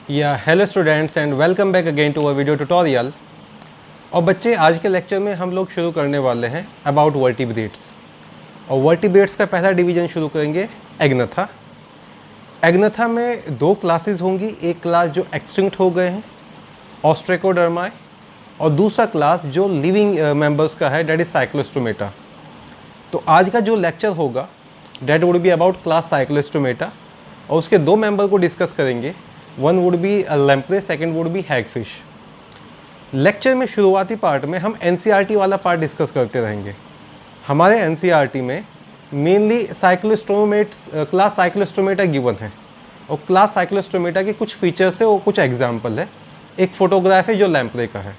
Hello students and welcome back again to a video tutorial. और बच्चे, आज के लेक्चर में हम लोग शुरू करने वाले हैं अबाउट वर्टिब्रेट्स। और वर्टिब्रेट्स का पहला डिवीजन शुरू करेंगे एग्नथा। एग्नथा में दो क्लासेस होंगी, एक क्लास जो एक्सटिंक्ट हो गए हैं ऑस्ट्रेकोडर्माई, और दूसरा क्लास जो लिविंग मेंबर्स का है, डेट इज साइक्लोस्टोमेटा। तो आज का जो लेक्चर होगा that would be about class cyclostomata, और उसके दो मेंबर को डिस्कस करेंगे। One would be lamprey, second would be hagfish. Lecture में शुरुआती पार्ट में हम एनसीईआरटी वाला पार्ट डिस्कस करते रहेंगे। हमारे एनसीईआरटी में मेनली साइक्लोस्टोमेट्स, क्लास साइक्लोस्टोमेटा गिवन है, और क्लास साइक्लोस्टोमेटा के कुछ फीचर्स है और कुछ एग्जाम्पल है। एक फ़ोटोग्राफ है जो लैम्प्रे का है।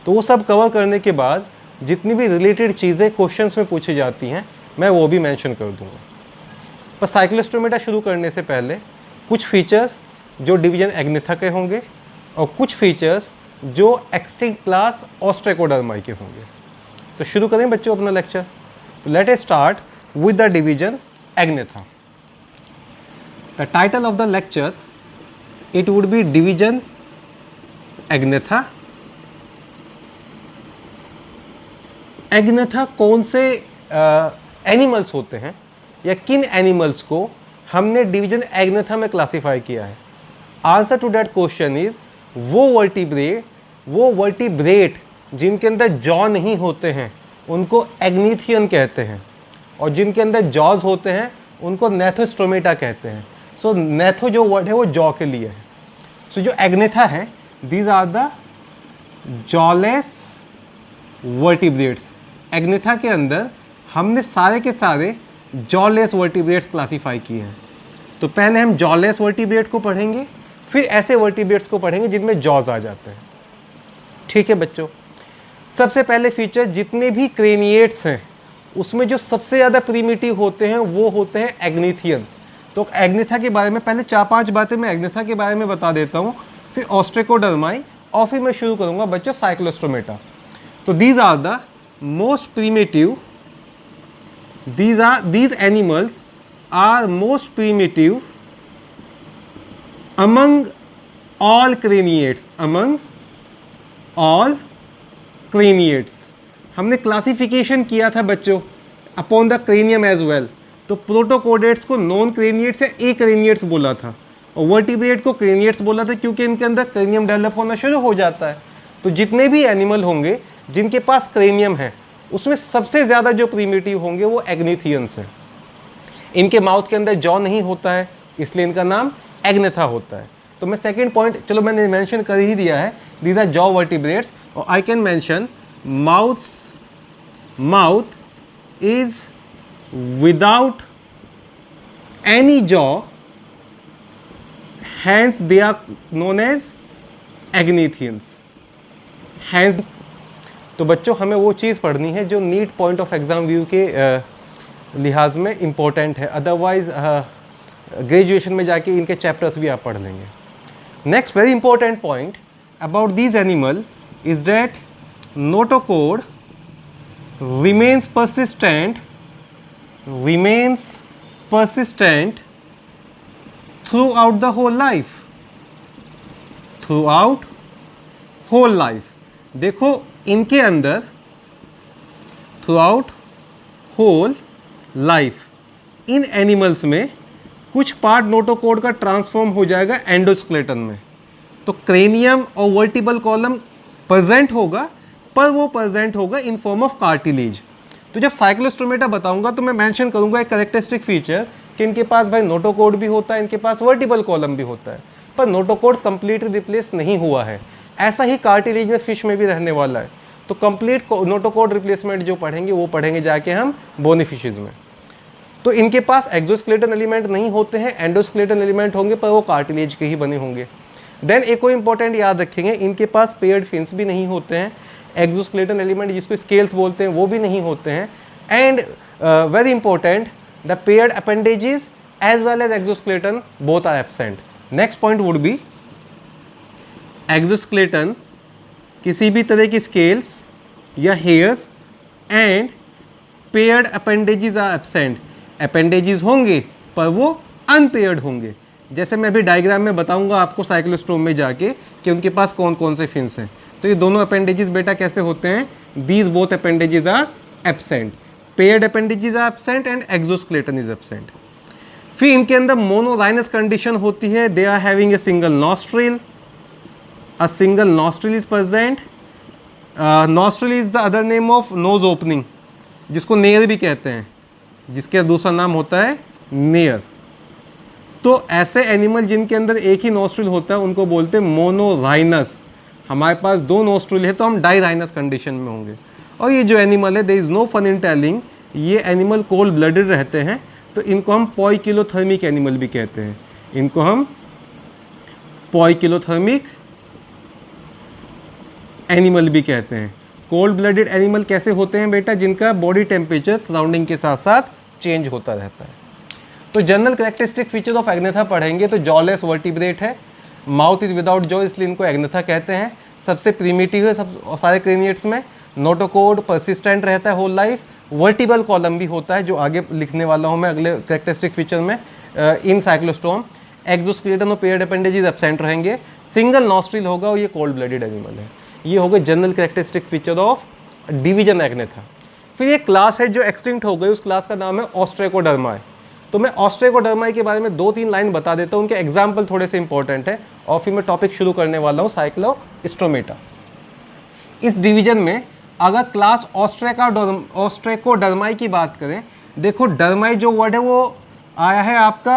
तो वो सब कवर करने के बाद जितनी भी रिलेटेड चीज़ें क्वेश्चंस में पूछी जाती हैं मैं वो भी मेंशन कर दूंगा। पर साइक्लोस्टोमेटा शुरू करने से पहले कुछ फीचर्स जो डिवीजन एग्नेथा के होंगे और कुछ फीचर्स जो एक्सटिंक्ट क्लास ऑस्ट्रेकोडर्माई के होंगे। तो शुरू करें बच्चों अपना लेक्चर। तो late us start with the division Agnatha. The title of the lecture it would be division Agnatha. Agnatha कौन से एनिमल्स होते हैं या किन एनिमल्स को हमने डिवीजन एग्नेथा में क्लासिफाई किया है? Answer to that question is वो वर्टिब्रेट जिनके अंदर जॉ नहीं होते हैं उनको एग्नीथियन कहते हैं, और जिनके अंदर जॉज होते हैं उनको नेथोस्टोमेटा कहते हैं। सो नेथो जो वर्ड है वो जॉ के लिए है। सो जो एग्नेथा है these are the jawless vertebrates. Agnatha के अंदर हमने सारे के सारे जॉलेस वर्टिब्रेट्स क्लासीफाई किए हैं। तो पहले हम जॉलेस वर्टिब्रेट को पढ़ेंगे, फिर ऐसे वर्टिब्रेट्स को पढ़ेंगे जिनमें जॉज आ जाते हैं। ठीक है बच्चों, सबसे पहले फीचर, जितने भी क्रेनिएट्स हैं उसमें जो सबसे ज़्यादा प्रीमिटिव होते हैं वो होते हैं एग्नीथियंस। तो एग्नेथा के बारे में पहले 4-5 बातें मैं एग्नेथा के बारे में बता देता हूँ, फिर ऑस्ट्रेकोडर्माई, और फिर मैं शुरू करूँगा बच्चों साइक्लोस्टोमेटा। तो these are the most primitive, these animals are most primitive among all craniates, हमने क्लासिफिकेशन किया था बच्चों upon the cranium as well. तो प्रोटोकोडेट्स को नॉन क्रेनिएट्स या ए क्रेनिएट्स बोला था, और वर्टिब्रेट को क्रेनिएट्स बोला था, क्योंकि इनके अंदर क्रेनियम डेवलप होना शुरू हो जाता है। तो जितने भी एनिमल होंगे जिनके पास क्रेनियम है उसमें सबसे ज़्यादा जो प्रीमिटिव होंगे वो एग्नीथियंस हैं। इनके माउथ के अंदर जॉ नहीं होता है, इसलिए इनका नाम एग्नेथा होता है। तो मैं सेकंड पॉइंट, चलो मैंने मेंशन कर ही दिया है, दीज आर जॉ वर्टिब्रेट्स। और I can mention mouth is without any jaw, hence they are known as agnathans. Hence. तो बच्चों हमें वो चीज़ पढ़नी है जो NEET point of exam view के लिहाज में इम्पोर्टेंट है, अदरवाइज ग्रेजुएशन में जाके इनके चैप्टर्स भी आप पढ़ लेंगे। Next very important point about this animal is that notochord remains persistent throughout the whole life। देखो इनके अंदर थ्रूआउट होल लाइफ इन एनिमल्स में कुछ पार्ट नोटोकोड का ट्रांसफॉर्म हो जाएगा एंडोस्केलेटन में। तो क्रेनियम और वर्टिबल कॉलम प्रेजेंट होगा, पर वो प्रेजेंट होगा इन फॉर्म ऑफ कार्टिलेज। तो जब साइक्लोस्टोमेटा बताऊंगा तो मैं मेंशन करूंगा एक कैरेक्टरिस्टिक फीचर कि इनके पास भाई नोटोकोड भी होता है, इनके पास वर्टिबल कॉलम भी होता है, पर नोटोकोड कंप्लीटली रिप्लेस नहीं हुआ है। ऐसा ही कार्टिलेजनस फिश में भी रहने वाला है। तो कंप्लीट नोटोकोड रिप्लेसमेंट जो पढ़ेंगे वो पढ़ेंगे जाके हम बोनी फिशेज में। तो इनके पास एक्सोस्केलेटन एलिमेंट नहीं होते हैं, एंडोस्केलेटन एलिमेंट होंगे, पर वो कार्टिलेज के ही बने होंगे। देन एक और इंपॉर्टेंट याद रखेंगे, इनके पास पेयर्ड फिन्स भी नहीं होते हैं, एक्सोस्केलेटन एलिमेंट जिसको स्केल्स बोलते हैं वो भी नहीं होते हैं, and very important the paired appendages as well as exoskeleton both are absent. Next point would be exoskeleton किसी भी तरह की स्केल्स या hairs and paired appendages are absent. Appendages होंगे पर वो अनपेयर्ड होंगे। जैसे मैं अभी डायग्राम में बताऊंगा आपको साइक्लोस्टोम में जाके कि उनके पास कौन कौन से फिन्स हैं। तो ये दोनों अपेंडेजेस बेटा कैसे होते हैं, these both appendages are absent, paired appendages are absent and exoskeleton is absent. फिर इनके अंदर मोनोराइनस कंडीशन होती है, they are having a single nostril, a single nostril is present, nostril is the other name of nose opening, जिसको नेयर भी कहते हैं, जिसका दूसरा नाम होता है नेयर। तो ऐसे एनिमल जिनके अंदर एक ही नोस्ट्रिल होता है उनको बोलते हैं मोनोराइनस। हमारे पास दो नोस्ट्रिल है तो हम डाईराइनस कंडीशन में होंगे। और ये जो एनिमल है, there is no fun in telling, ये एनिमल कोल्ड ब्लडेड रहते हैं, तो इनको हम पॉइकिलोथर्मिक एनिमल भी कहते हैं। इनको हम पॉइकिलोथर्मिक एनिमल भी कहते हैं। कोल्ड ब्लडेड एनिमल कैसे होते हैं बेटा, जिनका बॉडी टेम्परेचर सराउंडिंग के साथ साथ चेंज होता रहता है। तो general characteristic feature of Agnatha पढ़ेंगे तो जॉलेस वर्टिब्रेट है, माउथ इज विदाउट जॉ इसलिए इनको एग्नेथा कहते हैं, सबसे प्रीमिटिव है सब सारे क्रेनिएट्स में, नोटोकोड परसिस्टेंट रहता है होल लाइफ, वर्टिबल कॉलम भी होता है जो आगे लिखने वाला हूँ मैं अगले कैरेक्टरिस्टिक फीचर में। इन साइक्लोस्टोम एक्सोस्केलेटन और पेयर्ड अपेंडेजेस एब्सेंट रहेंगे, सिंगल नॉस्ट्रिल होगा और ये कोल्ड ब्लडेड एनिमल है। ये हो गए general characteristic feature of division Agnatha. फिर ये क्लास है जो एक्सटिंक्ट हो गई, उस क्लास का नाम है ऑस्ट्रेकोडर्माई। तो मैं ऑस्ट्रेकोडर्माई के बारे में 2-3 लाइन बता देता हूँ, उनके एग्जाम्पल थोड़े से इंपॉर्टेंट है और फिर मैं टॉपिक शुरू करने वाला हूँ साइक्लोस्टोमेटा। इस डिवीजन में अगर क्लास ऑस्ट्रेकोडर्माई की बात करें, देखो डर्माई जो वर्ड है वो आया है आपका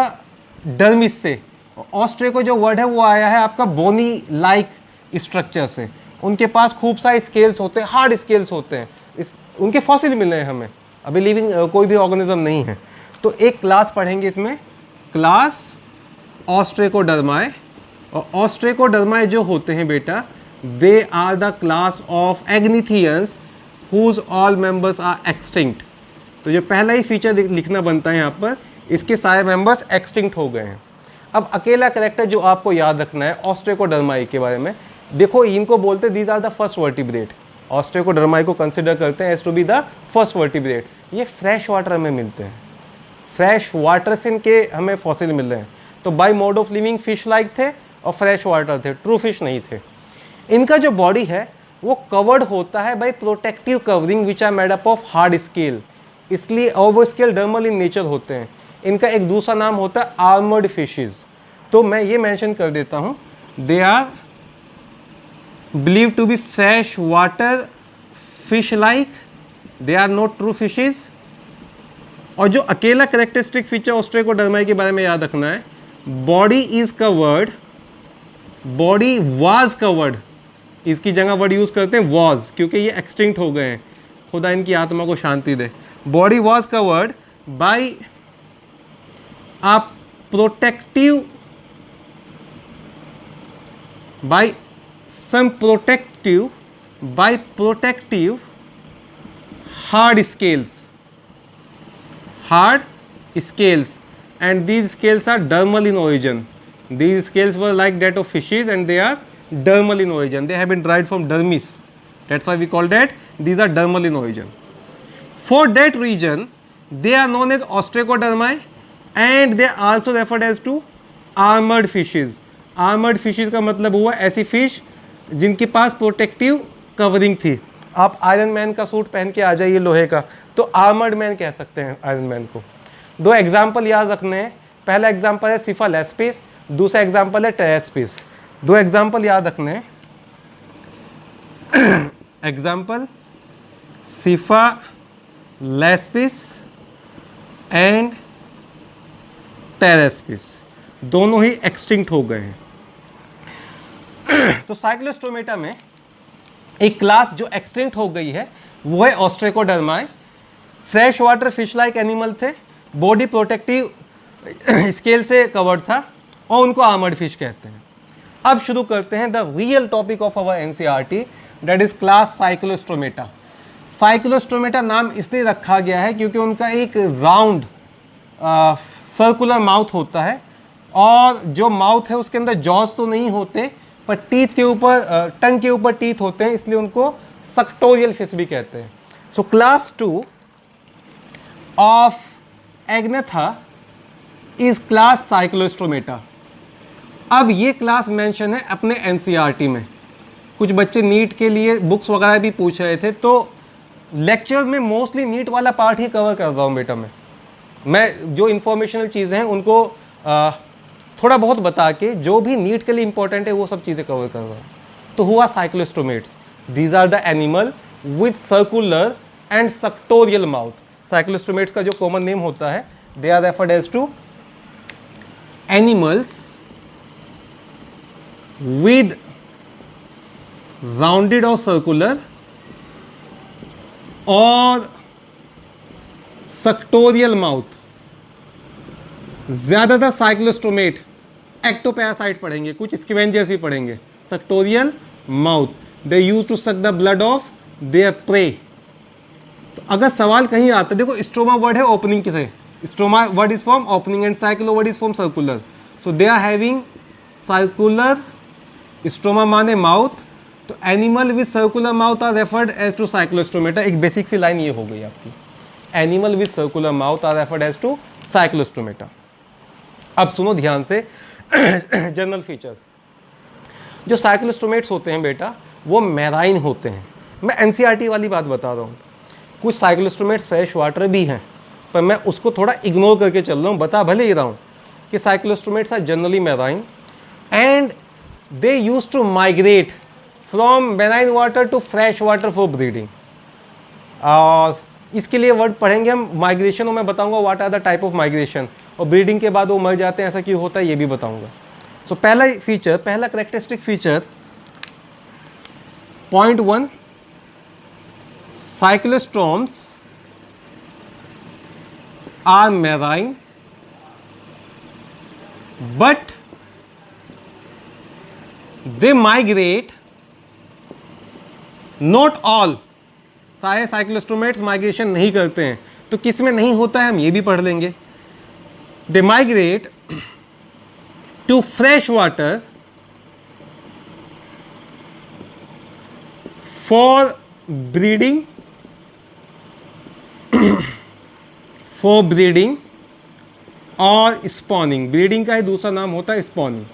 डर्मिस से, ऑस्ट्रेको जो वर्ड है वो आया है आपका बोनी लाइक स्ट्रक्चर से। उनके पास खूब सारे स्केल्स होते हैं, हार्ड स्केल्स होते हैं, उनके फॉसिल मिले हैं हमें, अभी लिविंग कोई भी ऑर्गेनिज्म नहीं है। तो एक क्लास पढ़ेंगे इसमें, क्लास ऑस्ट्रेकोडर्माई। और ऑस्ट्रेकोडर्माई जो होते हैं बेटा, they are the class of agnathans whose all members are extinct. तो जो पहला ही फीचर लिखना बनता है यहाँ पर, इसके सारे मेंबर्स एक्सटिंक्ट हो गए हैं। अब अकेला कैरेक्टर जो आपको याद रखना है ऑस्ट्रेकोडर्माई के बारे में, देखो इनको बोलते these are the first vertebrate. Ostracodermi को कंसिडर करते हैं as to be the first vertebrate. ये फ्रेश वाटर में मिलते हैं, फ्रेश वाटर से इनके हमें फॉसिल मिल रहे हैं। तो by mode of living fish like थे और फ्रेश वाटर थे, ट्रू फिश नहीं थे। इनका जो बॉडी है वो कवर्ड होता है by protective covering which are made up of hard scale, इसलिए और वो स्केल डर्मल इन नेचर होते हैं। इनका एक दूसरा नाम होता है आर्मर्ड फिशेज। तो मैं ये मेंशन कर देता हूँ, they are believe to be fresh water fish like, they are not true fishes. और जो अकेला कैरेक्टरिस्टिक फीचर ऑस्ट्रेकोडर्माई के बारे में याद रखना है, body is covered, body was covered, इसकी जगह वर्ड यूज करते हैं वाज, क्योंकि ये एक्सटिंक्ट हो गए हैं, खुदा इनकी आत्मा को शांति दे। Body was covered by a protective, by some protective hard scales, and these scales are dermal in origin. These scales were like that of fishes and they are dermal in origin. They have been derived from dermis. That's why we call that these are dermal in origin. For that reason, they are known as ostracodermi and they are also referred as to armored fishes. Armored fishes का मतलब हुआ ऐसी fish जिनके पास protective covering थी। आप iron man का suit पहन के आ जाइए लोहे का, तो आर्मर्ड मैन कह सकते हैं आयरन मैन को। दो एग्जाम्पल याद रखने हैं, पहला एग्जाम्पल है सिफालेस्पिस, दूसरा एग्जाम्पल है टेरेस्पिस। दो एग्जाम्पल याद रखने हैं, एग्जाम्पल सिफालेस्पिस एंड टेरेस्पिस, दोनों ही एक्सटिंक्ट हो गए हैं। तो साइक्लोस्टोमेटा में एक क्लास जो एक्सटिंक्ट हो गई है वो है ostracodermi. Fresh water fish like animal थे, बॉडी प्रोटेक्टिव स्केल से कवर्ड था और उनको आर्मर्ड फिश कहते हैं। अब शुरू करते हैं the real topic of our NCERT, that is class Cyclostomata. Cyclostomata नाम इसलिए रखा गया है क्योंकि उनका एक राउंड सर्कुलर माउथ होता है और जो माउथ है उसके अंदर जॉज तो नहीं होते पर टीथ के ऊपर टंग के ऊपर टीथ होते हैं, इसलिए उनको सक्टोरियल फिश भी कहते हैं। So class 2 of Agnatha is class Cyclostomata. अब ये क्लास मेंशन है अपने एनसीईआरटी में। कुछ बच्चे नीट के लिए बुक्स वगैरह भी पूछ रहे थे, तो लेक्चर में मोस्टली नीट वाला पार्ट ही कवर कर रहा हूँ बेटा। मैं जो इन्फॉर्मेशनल चीज़ें हैं उनको थोड़ा बहुत बता के जो भी नीट के लिए इंपॉर्टेंट है वो सब चीज़ें कवर कर रहा हूँ। तो हुआ cyclostomates, these are the animal with circular and suctorial mouth. Cyclostomates का जो कॉमन नेम होता है, they are referred as to animals with rounded or circular और सक्टोरियल माउथ। ज़्यादातर साइक्लोस्टोमेट एक्टोपैरासाइट पढ़ेंगे, कुछ स्कैवेंजर्स भी पढ़ेंगे। Suctorial mouth, they use to suck the blood of their prey. तो अगर सवाल कहीं आता है, देखो स्ट्रोमा वर्ड है ओपनिंग किसे, stroma word is from opening and cyclo word is from circular. So they are having circular, stroma माने माउथ, तो animal with circular mouth are referred as to cyclostomata. एक बेसिक सी line ये हो गई आपकी, animal with circular mouth are referred as to cyclostomata. अब सुनो ध्यान से जनरल फीचर्स। जो साइक्लोस्टोमेट्स होते हैं बेटा वो मैराइन होते हैं। मैं एनसीईआरटी वाली बात बता रहा हूँ। कुछ साइक्लोस्टोमेट्स फ्रेश वाटर भी हैं, पर मैं उसको थोड़ा इग्नोर करके चल रहा हूँ। बता भले ही रहा हूँ कि cyclostomates are generally marine and they used to migrate from marine water to fresh water for breeding। और इसके लिए वर्ड पढ़ेंगे हम माइग्रेशन, और मैं बताऊंगा what are the type of migration, और ब्रीडिंग के बाद वो मर जाते हैं, ऐसा क्यों होता है ये भी बताऊंगा। सो पहला फीचर, पहला characteristic feature, point 1, cyclostomes are marine but they migrate, not all, सारे साइक्लोस्टोमेट्स माइग्रेशन नहीं करते हैं। तो किस में नहीं होता है हम ये भी पढ़ लेंगे। they migrate to fresh water for breeding for breeding और spawning। ब्रीडिंग का ही दूसरा नाम होता है स्पॉनिंग।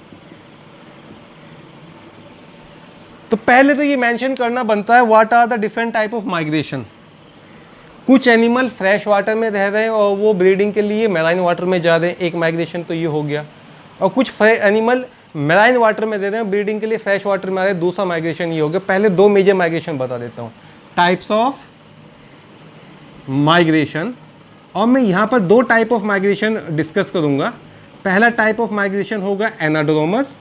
तो पहले तो ये मेंशन करना बनता है what are the different type of migration. कुछ एनिमल फ्रेश वाटर में रह रहे हैं और वो ब्रीडिंग के लिए मैराइन वाटर में जा रहे हैं, एक माइग्रेशन तो ये हो गया। और कुछ एनिमल मैराइन वाटर में दे रहे हैं, ब्रीडिंग के लिए फ्रेश वाटर में आ रहे हैं, दूसरा माइग्रेशन ये हो गया। पहले दो मेजर माइग्रेशन बता देता हूँ, टाइप्स ऑफ माइग्रेशन, और मैं यहाँ पर दो टाइप ऑफ माइग्रेशन डिस्कस करूँगा। पहला टाइप ऑफ माइग्रेशन होगा एनाड्रोमस।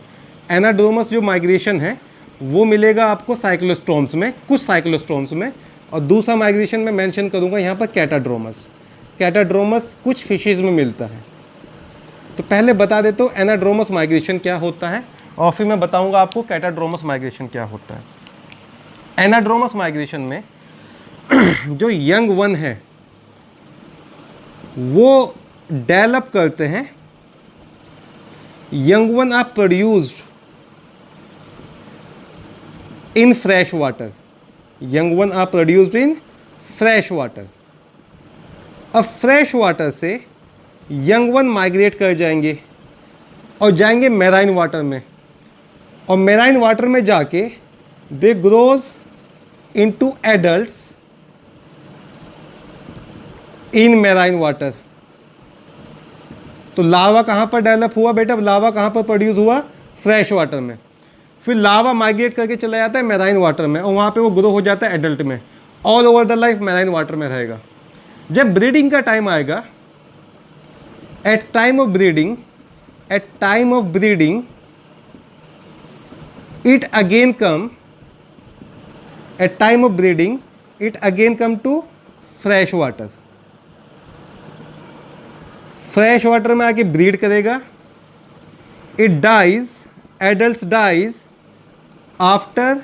एनाड्रोमस जो माइग्रेशन है वो मिलेगा आपको साइक्लोस्टोम्स में, कुछ साइक्लोस्टोम्स में, और दूसरा माइग्रेशन में मेंशन करूंगा यहाँ पर कैटाड्रोमस। कैटाड्रोमस कुछ फिशेज में मिलता है। तो पहले बता देता हूँ एनाड्रोमस माइग्रेशन क्या होता है, और फिर मैं बताऊंगा आपको कैटाड्रोमस माइग्रेशन क्या होता है। एनाड्रोमस माइग्रेशन में जो यंग वन है वो डेवलप करते हैं, young one are produced in fresh water, young one are produced in fresh water। अब फ्रेश वाटर से यंग वन माइग्रेट कर जाएंगे और जाएंगे मैराइन वाटर में, और मैराइन वाटर में जाके दे ग्रोज इनटू एडल्ट्स इन मैराइन वाटर। तो लावा कहाँ पर डेवलप हुआ बेटा, लावा कहाँ पर प्रोड्यूस हुआ, फ्रेश वाटर में। फिर लावा माइग्रेट करके चला जाता है मैराइन वाटर में, और वहाँ पे वो ग्रो हो जाता है एडल्ट में। All over the life marine water में रहेगा। जब ब्रीडिंग का टाइम आएगा, at time of breeding it again come to fresh water. Fresh water में आके ब्रीड करेगा, it dies, adult dies after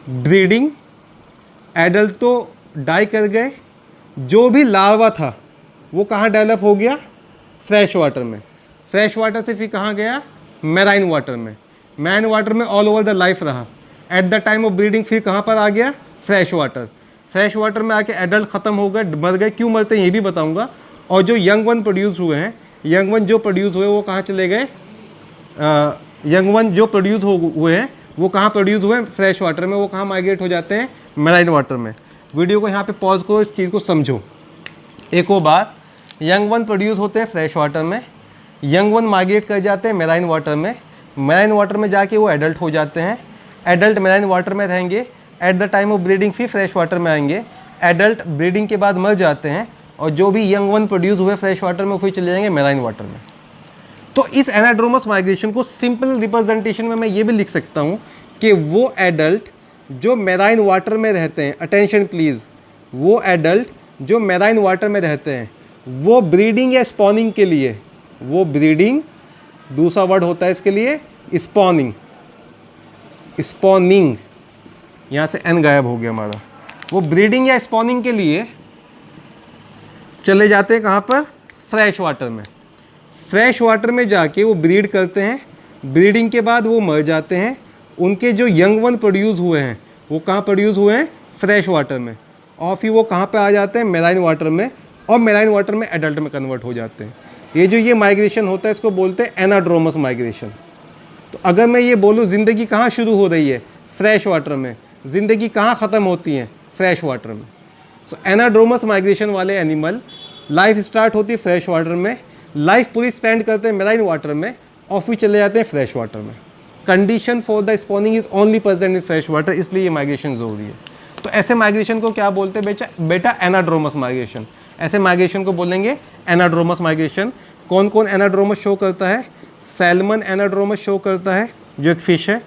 breeding. Adult तो डाई कर गए, जो भी लार्वा था वो कहाँ डेवलप हो गया, फ्रेश वाटर में। फ्रेश वाटर से फिर कहाँ गया, मैराइन वाटर में। मैराइन वाटर में ऑल ओवर द लाइफ रहा। At the time of breeding फिर कहाँ पर आ गया, फ्रेश वाटर। फ्रेश वाटर में आके एडल्ट ख़त्म हो गए, मर गए। क्यों मरते हैं ये भी बताऊँगा। और जो यंग वन प्रोड्यूस हुए हैं, यंग वन जो प्रोड्यूस हुए वो कहाँ चले गए, यंग वन जो प्रोड्यूस हुए हैं वो कहाँ प्रोड्यूस हुए हैं, फ्रेश वाटर में। वो कहाँ माइग्रेट हो जाते हैं, मैराइन वाटर में। वीडियो को यहाँ पे पॉज करो, इस चीज़ को समझो। एक और बात, यंग वन प्रोड्यूस होते हैं फ्रेश वाटर में, यंग वन माइग्रेट कर जाते हैं मैराइन वाटर में, मैराइन वाटर में जाके वो एडल्ट हो जाते हैं, एडल्ट मैराइन वाटर में रहेंगे, at the time of breeding फिर फ्रेश वाटर में आएंगे, एडल्ट ब्रीडिंग के बाद मर जाते हैं, और जो भी यंग वन प्रोड्यूस हुए फ्रेश वाटर में फिर चले जाएंगे मैराइन वाटर में। तो इस एनाड्रोमस माइग्रेशन को सिंपल रिप्रेजेंटेशन में मैं ये भी लिख सकता हूँ कि वो एडल्ट जो मैराइन वाटर में रहते हैं, अटेंशन प्लीज़, वो एडल्ट जो मैराइन वाटर में रहते हैं वो ब्रीडिंग या स्पॉनिंग के लिए, वो ब्रीडिंग, दूसरा वर्ड होता है इसके लिए स्पॉनिंग, स्पॉनिंग, यहाँ से एन गायब हो गया हमारा, वो ब्रीडिंग या स्पॉनिंग के लिए चले जाते हैं कहाँ पर, फ्रेश वाटर में। फ्रेश वाटर में जाके वो ब्रीड करते हैं, ब्रीडिंग के बाद वो मर जाते हैं, उनके जो यंग वन प्रोड्यूस हुए हैं वो कहाँ प्रोड्यूस हुए हैं, फ्रेश वाटर में, और फिर वो कहाँ पे आ जाते हैं, मैराइन वाटर में, और मैराइन वाटर में एडल्ट में कन्वर्ट हो जाते हैं। ये माइग्रेशन होता है इसको बोलते हैं एनाड्रोमस माइग्रेशन। तो अगर मैं ये बोलूँ ज़िंदगी कहाँ शुरू हो रही है, फ्रेश वाटर में, ज़िंदगी कहाँ ख़त्म होती है, फ्रेश वाटर में। सो एनाड्रोमस माइग्रेशन वाले एनिमल लाइफ स्टार्ट होती है फ्रेश वाटर में, लाइफ पूरी स्पेंड करते हैं मैराइन वाटर में, और फिर चले जाते हैं फ्रेश वाटर में। Condition for the spawning is only present in fresh water, इसलिए ये माइग्रेशन ज़रूरी है। तो ऐसे माइग्रेशन को क्या बोलते हैं बेटा, एनाड्रोमस माइग्रेशन। ऐसे माइग्रेशन को बोलेंगे एनाड्रोमस माइग्रेशन। कौन कौन एनाड्रोमस शो करता है, सैल्मन एनाड्रोमस शो करता है जो एक फ़िश है,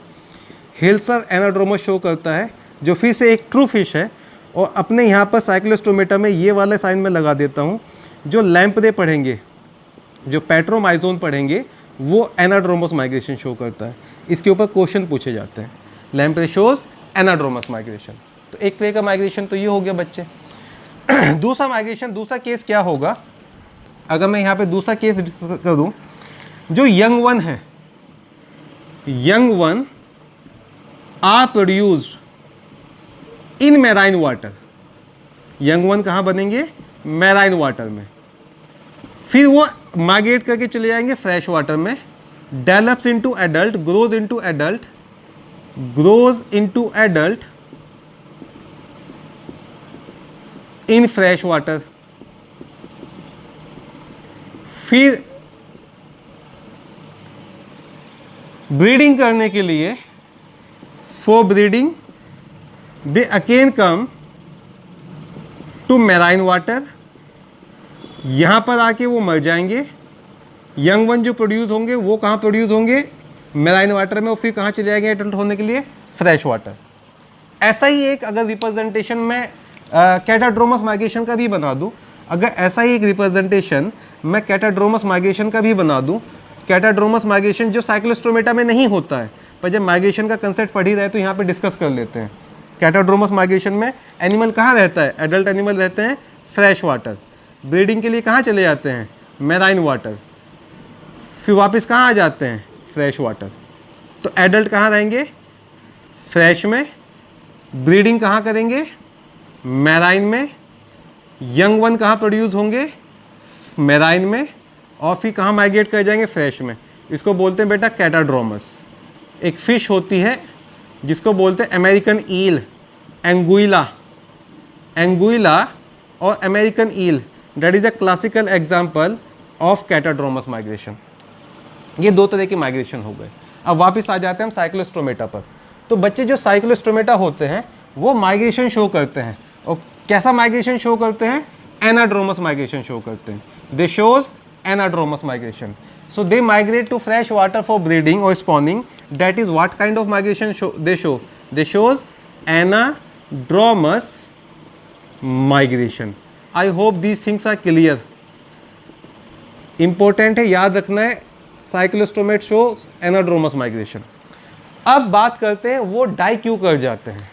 हिल्सर एनाड्रोमस शो करता है जो फिर से एक ट्रू फिश है, और अपने यहाँ पर साइक्लोस्टोमेटा में ये वाला साइन मैं लगा देता हूँ, जो लैम्प्रे पढ़ेंगे, जो पेट्रोमाइजोन पढ़ेंगे, वो एनाड्रोमस माइग्रेशन शो करता है। इसके ऊपर क्वेश्चन पूछे जाते हैं, लैम्प्रे शोज एनाड्रोमस माइग्रेशन। तो एक तरह का माइग्रेशन तो ये हो गया बच्चे। दूसरा माइग्रेशन, दूसरा केस क्या होगा, अगर मैं यहाँ पे दूसरा केस डिस्कस कर दूँ, जो यंग वन है, young one are produced in marine water. Young one कहाँ बनेंगे, मैराइन वाटर में, फिर वो माइग्रेट करके चले जाएंगे फ्रेश वाटर में, develops into adult, grows into adult, grows into adult in fresh water, फिर ब्रीडिंग करने के लिए, for breeding they again come to marine water, यहाँ पर आके वो मर जाएंगे। यंग वन जो प्रोड्यूस होंगे वो कहाँ प्रोड्यूस होंगे, मैराइन वाटर में, और फिर कहाँ चले जाएंगे एडल्ट होने के लिए, फ्रेश वाटर। ऐसा ही एक अगर रिप्रेजेंटेशन में कैटाड्रोमस माइग्रेशन का भी बना दूँ, अगर ऐसा ही एक रिप्रेजेंटेशन मैं कैटाड्रोमस माइग्रेशन का भी बना दूँ, कैटाड्रोमस माइग्रेशन जो साइक्लोस्टोमेटा में नहीं होता है, पर जब माइग्रेशन का कंसेप्ट पढ़ ही रहे तो यहाँ पे डिस्कस कर लेते हैं। कैटाड्रोमस माइग्रेशन में एनिमल कहाँ रहता है, एडल्ट एनिमल रहते हैं फ्रेश वाटर, ब्रीडिंग के लिए कहाँ चले जाते हैं, मैराइन वाटर, फिर वापस कहाँ आ जाते हैं, फ्रेश वाटर। तो एडल्ट कहाँ रहेंगे, फ्रेश में, ब्रीडिंग कहाँ करेंगे, मैराइन में, यंग वन कहाँ प्रोड्यूस होंगे, मैराइन में, और फिर कहाँ माइग्रेट कर जाएंगे, फ्रेश में। इसको बोलते हैं बेटा कैटाड्रोमस। एक फ़िश होती है जिसको बोलते हैं अमेरिकन ईल, एंगुइला, एंगुइला और American eel, that is a classical example of catadromous migration. ये दो तरह के माइग्रेशन हो गए। अब वापस आ जाते हैं हम साइक्लोस्टोमेटा पर। तो बच्चे जो साइक्लोस्टोमेटा होते हैं वो माइग्रेशन शो करते हैं, और कैसा माइग्रेशन शो करते हैं, एनाड्रोमस माइग्रेशन शो करते हैं। दे shows anadromous migration, so they migrate to fresh water for breeding or spawning. That is what kind of migration they show, they shows anadromous migration. I hope these things are clear. important है, याद रखना है, साइक्लोस्टोमेट shows anadromous migration. अब बात करते हैं वो die क्यों कर जाते हैं।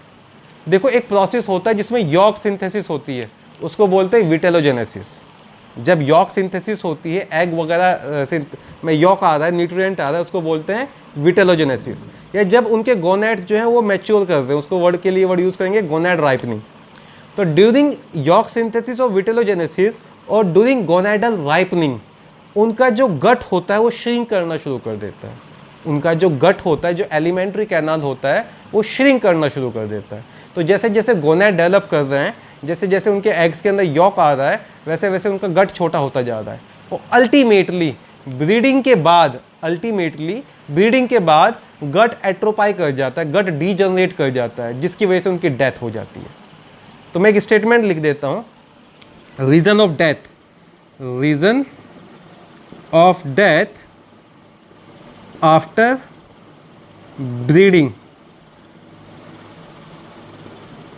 देखो एक प्रोसेस होता है जिसमें यॉर्क सिंथेसिस होती है, उसको बोलते हैं विटेलोजेनेसिस। जब यॉर्क सिंथेसिस होती है, एग वगैरह में यॉर्क आ रहा है, न्यूट्रिएंट आ रहा है, उसको बोलते हैं विटेलोजेनेसिस। या जब उनके गोनेड जो है वो मैच्योर करते हैं, उसको वर्ड के लिए वर्ड यूज़ करेंगे गोनेड राइपनिंग। तो ड्यूरिंग यॉर्क सिंथेसिस और विटेलोजेनेसिस और ड्यूरिंग गोनेडल राइपनिंग उनका जो गट होता है वो श्रिंक करना शुरू कर देता है, उनका जो गट होता है, जो एलिमेंट्री कैनाल होता है, वो श्रिंक करना शुरू कर देता है। तो जैसे जैसे गोनैड डेवलप कर रहे हैं, जैसे जैसे उनके एग्स के अंदर यॉक आ रहा है, वैसे वैसे उनका गट छोटा होता जा रहा है। और अल्टीमेटली ब्रीडिंग के बाद गट एट्रोपाई कर जाता है, गट डीजनरेट कर जाता है, जिसकी वजह से उनकी डेथ हो जाती है। तो मैं एक स्टेटमेंट लिख देता हूँ, reason of death after breeding.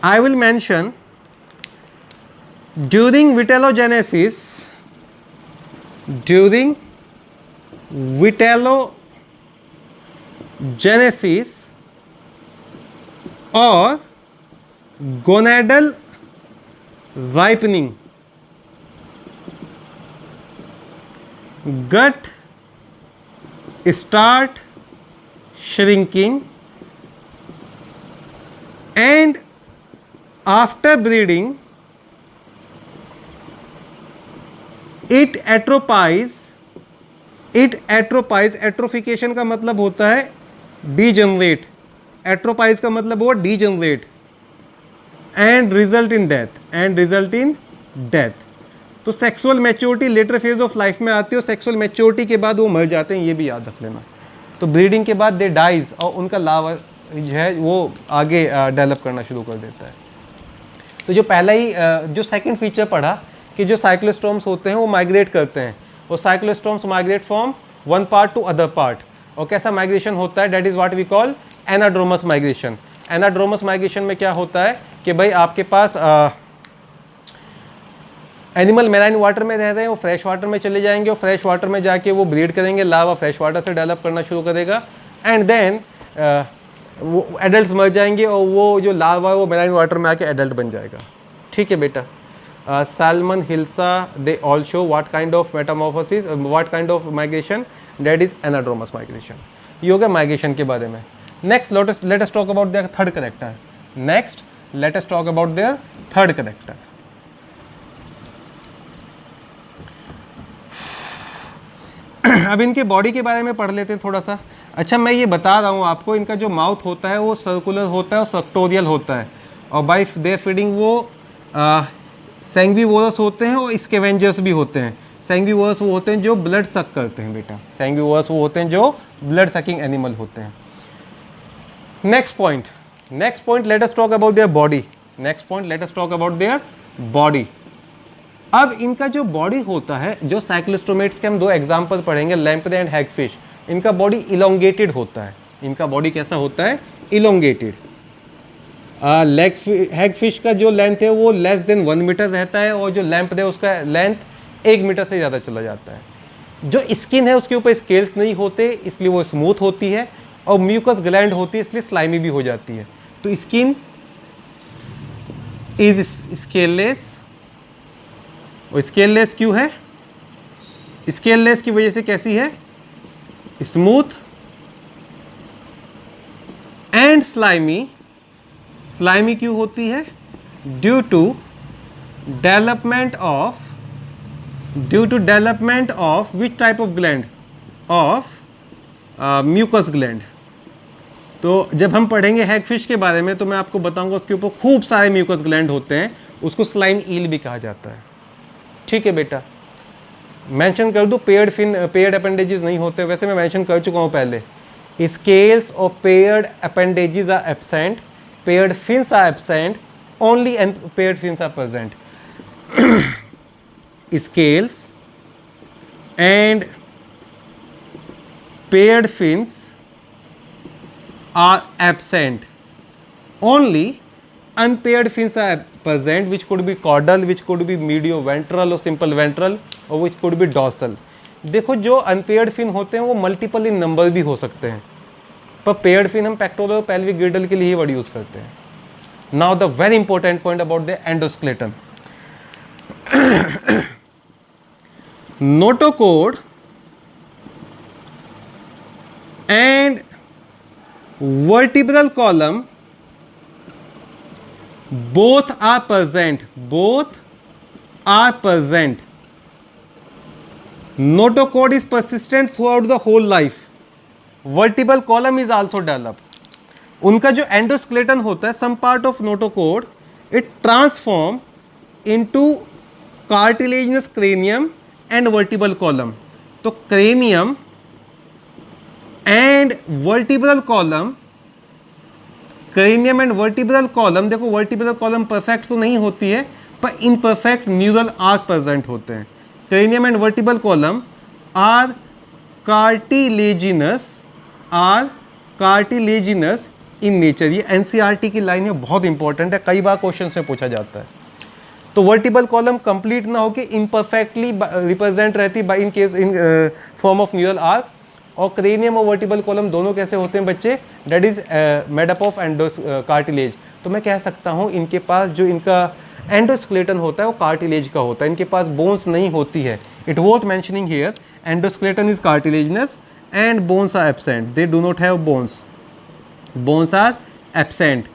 I will mention during vitellogenesis or gonadal ripening, gut start shrinking, and after breeding it atrophies। Atrophication का मतलब होता है डीजनरेट, एट्रोपाइज का मतलब हुआ degenerate, and result in death. तो sexual maturity later phase of life में आती है, और सेक्सुअल मैच्योरिटी के बाद वो मर जाते हैं, ये भी याद रख लेना। तो ब्रीडिंग के बाद दे डाइज, और उनका लावा जो है वो आगे डेवलप करना शुरू कर देता है। तो जो पहला ही जो सेकंड फीचर पढ़ा कि जो साइक्लोस्टोम्स होते हैं वो माइग्रेट करते हैं, और cyclostomes migrate from one part to other part. और कैसा माइग्रेशन होता है, that is what we call anadromous migration. Anadromous migration में क्या होता है कि भाई आपके पास एनिमल मेराइन वाटर में रह रहे हैं, वो फ्रेश वाटर में चले जाएंगे, और फ्रेश वाटर में जाके वो ब्रीड करेंगे, लावा फ्रेश वाटर से डेवलप करना शुरू करेगा, एंड देन वो एडल्ट मर जाएंगे, और वो जो लावा है वो मेराइन वाटर में आके एडल्ट बन जाएगा। ठीक है बेटा। Salmon, hilsa, they all show what kind of Metamorphosis, what kind of migration, that is anadromous migration. ये हो गया माइग्रेशन के बारे में। Next let us talk about their third character. अब इनके बॉडी के बारे में पढ़ लेते हैं थोड़ा सा। अच्छा, मैं ये बता रहा हूँ आपको, इनका जो माउथ होता है वो सर्कुलर होता है और सेक्टोरियल होता है, और बाय देयर फीडिंग वो सैंग्विवोरस होते हैं और स्कैवेंजर्स भी होते हैं। सैंग्विवोरस वो होते हैं जो ब्लड सक करते हैं बेटा, सैंग्विवोरस वो होते हैं जो ब्लड सकिंग एनिमल होते हैं। Next point, let us talk about their body. अब इनका जो बॉडी होता है, जो साइक्लोस्टोमेट्स के हम दो एग्जाम्पल पढ़ेंगे, लैम्प्रे एंड हैगफिश, इनका बॉडी इलोंगेटेड होता है। इनका बॉडी कैसा होता है? इलोंगेटेड। हैगफिश का जो लेंथ है वो लेस देन 1 मीटर रहता है, और जो लैम्प्रे है उसका लेंथ 1 मीटर से ज़्यादा चला जाता है। जो स्किन है उसके ऊपर स्केल्स नहीं होते, इसलिए वो स्मूथ होती है, और म्यूकस ग्लैंड होती है, इसलिए स्लाइमी भी हो जाती है। तो स्किन इज स्केललेस। और स्केललेस क्यों है? स्केललेस की वजह से कैसी है? Smooth and slimy. स्लाइमी क्यों होती है? Due to development of which type of gland? Of mucus gland. तो जब हम पढ़ेंगे हैगफिश के बारे में तो मैं आपको बताऊंगा उसके ऊपर खूब सारे म्यूकस ग्लैंड होते हैं, उसको स्लाइम ईल भी कहा जाता है। ठीक है बेटा, मेंशन कर दूं, पेयर्ड अपेंडेजेस नहीं होते, वैसे मैं मेंशन कर चुका हूं पहले। स्केल्स और paired appendages are absent, paired fins are absent, only paired fins are present. Scales and paired fins are absent, only unpaired fins are present, which could be caudal, which could be medioventral or simple ventral, or which could be dorsal। देखो, जो unpaired fin होते हैं वो multiple इन number भी हो सकते हैं, पर पेयर्ड फिन हम पेक्टोरल और पेल्विक गिर्डल के लिए ही वर्ड यूज करते हैं। Now the very important point about the endoskeleton. Notochord and vertebral column both are present. Notochord is persistent throughout the whole life, vertebral column is also develop. उनका जो endoskeleton होता है, some part of notochord it transform into cartilaginous cranium and vertebral column. तो cranium and vertebral column, cranium and vertebral column, देखो vertebral column perfect तो नहीं होती है पर इनपरफेक्ट न्यूरल आर्क प्रेजेंट होते हैं। Cranium and vertebral column are cartilaginous in nature. ये एनसीईआरटी की लाइन है, बहुत इंपॉर्टेंट है, कई बार क्वेश्चन में पूछा जाता है। तो वर्टिबल कॉलम कंप्लीट ना होकर इनपरफेक्टली रिप्रेजेंट रहती by in case in form of neural arch. और क्रेनियम और वर्टिबल कॉलम दोनों कैसे होते हैं बच्चे, that is made up of cartilage. तो मैं कह सकता हूँ इनके पास जो इनका एंडोस्केलेटन होता है वो कार्टिलेज का होता है, इनके पास बोन्स नहीं होती है। It what mentioning here endoskeleton is cartilaginous and bones are absent, they do not have bones are absent.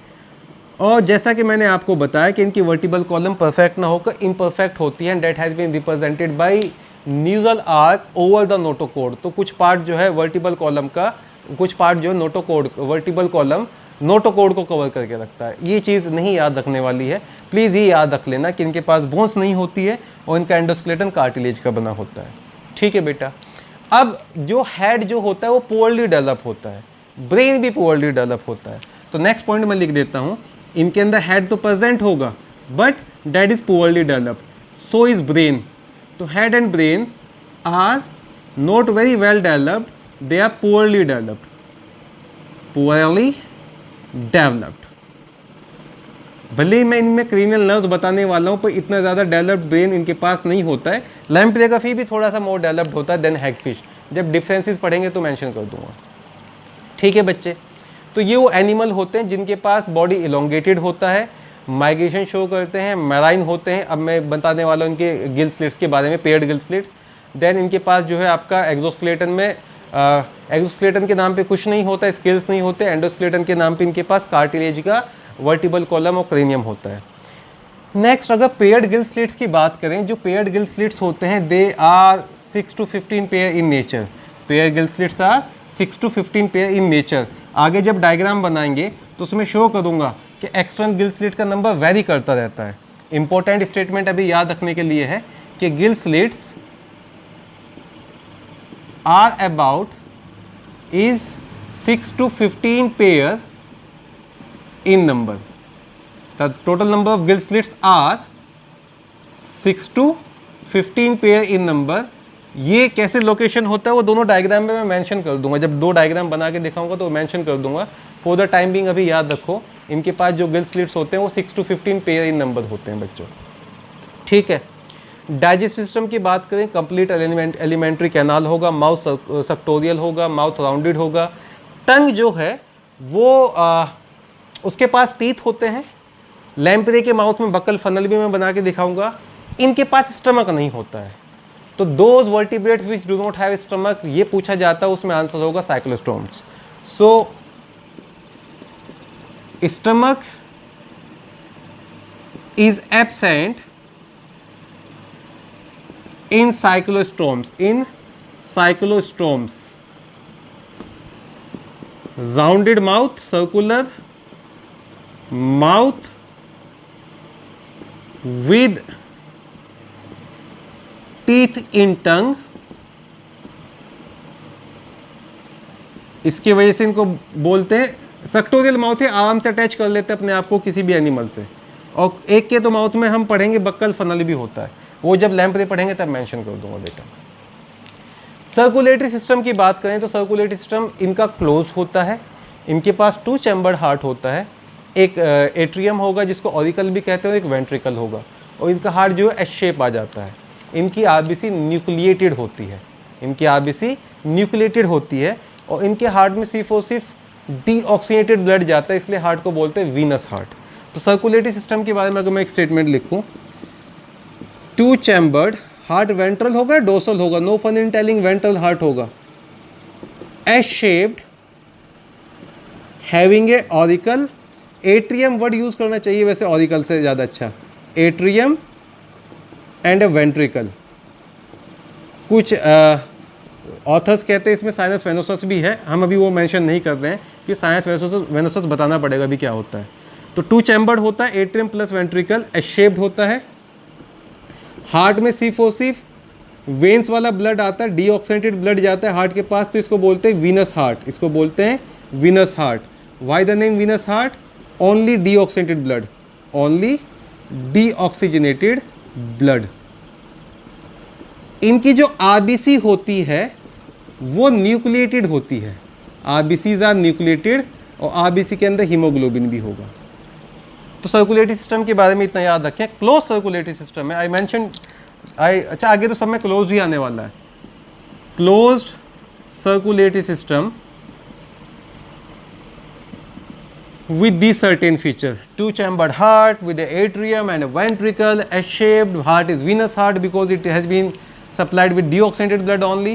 और जैसा कि मैंने आपको बताया कि इनकी वर्टिबल कॉलम परफेक्ट ना होकर इम्परफेक्ट होती है, and that has been represented by neural arch over the notochord. तो कुछ पार्ट जो है वर्टिबल कॉलम का, कुछ पार्ट जो है नोटोकॉर्ड, वर्टिबल कॉलम नोटोकॉर्ड को कवर करके रखता है। ये चीज़ नहीं याद रखने वाली है, प्लीज़ ये याद रख लेना कि इनके पास बोन्स नहीं होती है और इनका एंडोस्केलेटन कार्टिलेज का बना होता है। ठीक है बेटा। अब जो हेड जो होता है वो पुअरली डेवलप होता है, ब्रेन भी पुअरली डेवलप होता है। तो नेक्स्ट पॉइंट मैं लिख देता हूँ, इनके अंदर हेड तो प्रेजेंट होगा but that is poorly develop, so is brain. तो head and brain are not very well developed, they are poorly developed, भले ही मैं इनमें क्रेनियल नर्व्स बताने वाला हूँ पर इतना ज़्यादा डेवलप्ड ब्रेन इनके पास नहीं होता है। लैम्प्रेगोफी भी थोड़ा सा मोर डेवलप्ड होता है देन हैगफिश, जब डिफरेंसेस पढ़ेंगे तो मेंशन कर दूंगा। ठीक है बच्चे। तो ये वो एनिमल होते हैं जिनके पास बॉडी इलोंगेटेड होता है, माइग्रेशन शो करते हैं, मैराइन होते हैं। अब मैं बताने वाला हूँ इनके गिल स्लिट्स के बारे में, पेयर्ड गिल स्लिट्स। देन इनके पास जो है आपका एक्सोस्केलेटन में, एक्सोस्केलेटन के नाम पे कुछ नहीं होता, स्केल्स नहीं होते। एंडोस्केलेटन के नाम पे इनके पास कार्टिलेज का वर्टिबल कॉलम और क्रेनियम होता है। नेक्स्ट अगर पेयर्ड गिल स्लिट्स की बात करें, जो पेयर्ड गिल स्लिट्स होते हैं they are 6 to 15 pair in nature. Pair gill slits are 6 to 15 pair in nature. आगे जब डायग्राम बनाएंगे तो उसमें शो करूँगा कि एक्सटर्नल गिल स्लिट का नंबर वेरी करता रहता है। इंपॉर्टेंट स्टेटमेंट अभी याद रखने के लिए है कि gill slits are about is 6 to 15 pair in number. The total number of gill slits are 6 to 15 pair in number. ये कैसे लोकेशन होता है वो दोनों डायग्राम में मैं मेंशन कर दूंगा, जब दो डायग्राम बना के दिखाऊंगा तो मेंशन कर दूंगा। फॉर द टाइम बिंग अभी याद रखो इनके पास जो गिल स्लिट्स होते हैं वो 6 to 15 पेयर इन नंबर होते हैं बच्चों। ठीक है। डाइजेस्टिव सिस्टम की बात करें, कंप्लीट एलिमेंट्री कैनाल होगा, माउथ सक्टोरियल होगा, माउथ राउंडेड होगा। टंग जो है वो उसके पास टीथ होते हैं। लैम्प्रे के माउथ में बकल फनल भी मैं बना के दिखाऊंगा। इनके पास स्टमक नहीं होता है। तो those vertebrates which do not have stomach, ये पूछा जाता है, उसमें आंसर होगा cyclostomes. So stomach is absent in cyclostomes, rounded mouth, circular mouth with teeth in tongue। इसकी वजह से इनको बोलते हैं सक्टोरियल माउथ है, आराम से अटैच कर लेते हैं अपने आप को किसी भी एनिमल से। और एक के तो माउथ में हम पढ़ेंगे बक्कल फनल भी होता है, वो जब लैम्प्रे पढ़ेंगे तब मेंशन कर दूंगा बेटा। सर्कुलेटरी सिस्टम की बात करें तो सर्कुलेटरी सिस्टम इनका क्लोज होता है। इनके पास 2 चैम्बर्ड हार्ट होता है, एक एट्रियम होगा जिसको ऑरिकल भी कहते हैं, एक वेंट्रिकल होगा, और इनका हार्ट जो है एस शेप आ जाता है। इनकी आरबीसी न्यूक्लिएटेड होती है, इनकी आरबीसी न्यूक्लिएटेड होती है, और इनके हार्ट में सिर्फ और सिर्फ डीऑक्सीनेटेड ब्लड जाता है, इसलिए हार्ट को बोलते हैं वीनस हार्ट। तो सर्कुलेटरी सिस्टम के बारे में अगर मैं एक स्टेटमेंट लिखूँ, 2 चैम्बर्ड हार्ट वेंट्रल होगा, डोर्सल होगा, no fun in telling ventral heart होगा, S shaped, having a auricle. Atrium word use करना चाहिए वैसे ऑरिकल से ज़्यादा अच्छा, एट्रियम एंड ए वेंट्रिकल। कुछ ऑथर्स कहते हैं इसमें साइनस वेनोसस भी है, हम अभी वो मेंशन नहीं कर रहे हैं कि साइनस वेनोसस बताना पड़ेगा अभी क्या होता है। तो 2 चैम्बर्ड होता है, atrium plus ventricle, S shaped होता है। हार्ट में सिर्फ और सिर्फ वेन्स वाला ब्लड आता है, डीऑक्सीनेटेड ब्लड जाता है हार्ट के पास, तो इसको बोलते हैं वीनस हार्ट, इसको बोलते हैं venous heart. Why the name venous heart? Only deoxygenated blood, only deoxygenated blood. इनकी जो आरबीसी होती है वो न्यूक्लिएटेड होती है, आरबीसीज आर न्यूक्लिएटेड, और आरबीसी के अंदर हीमोग्लोबिन भी होगा। तो सर्कुलेटरी सिस्टम के बारे में इतना याद रखें, क्लोज सर्कुलेटरी सिस्टम है। आई मेंशन अच्छा आगे तो सब में क्लोज ही आने वाला है। Closed circulatory system with these certain features: 2 chambered heart with the atrium and a ventricle, S shaped. Heart is venous heart because it has been supplied with deoxygenated blood only.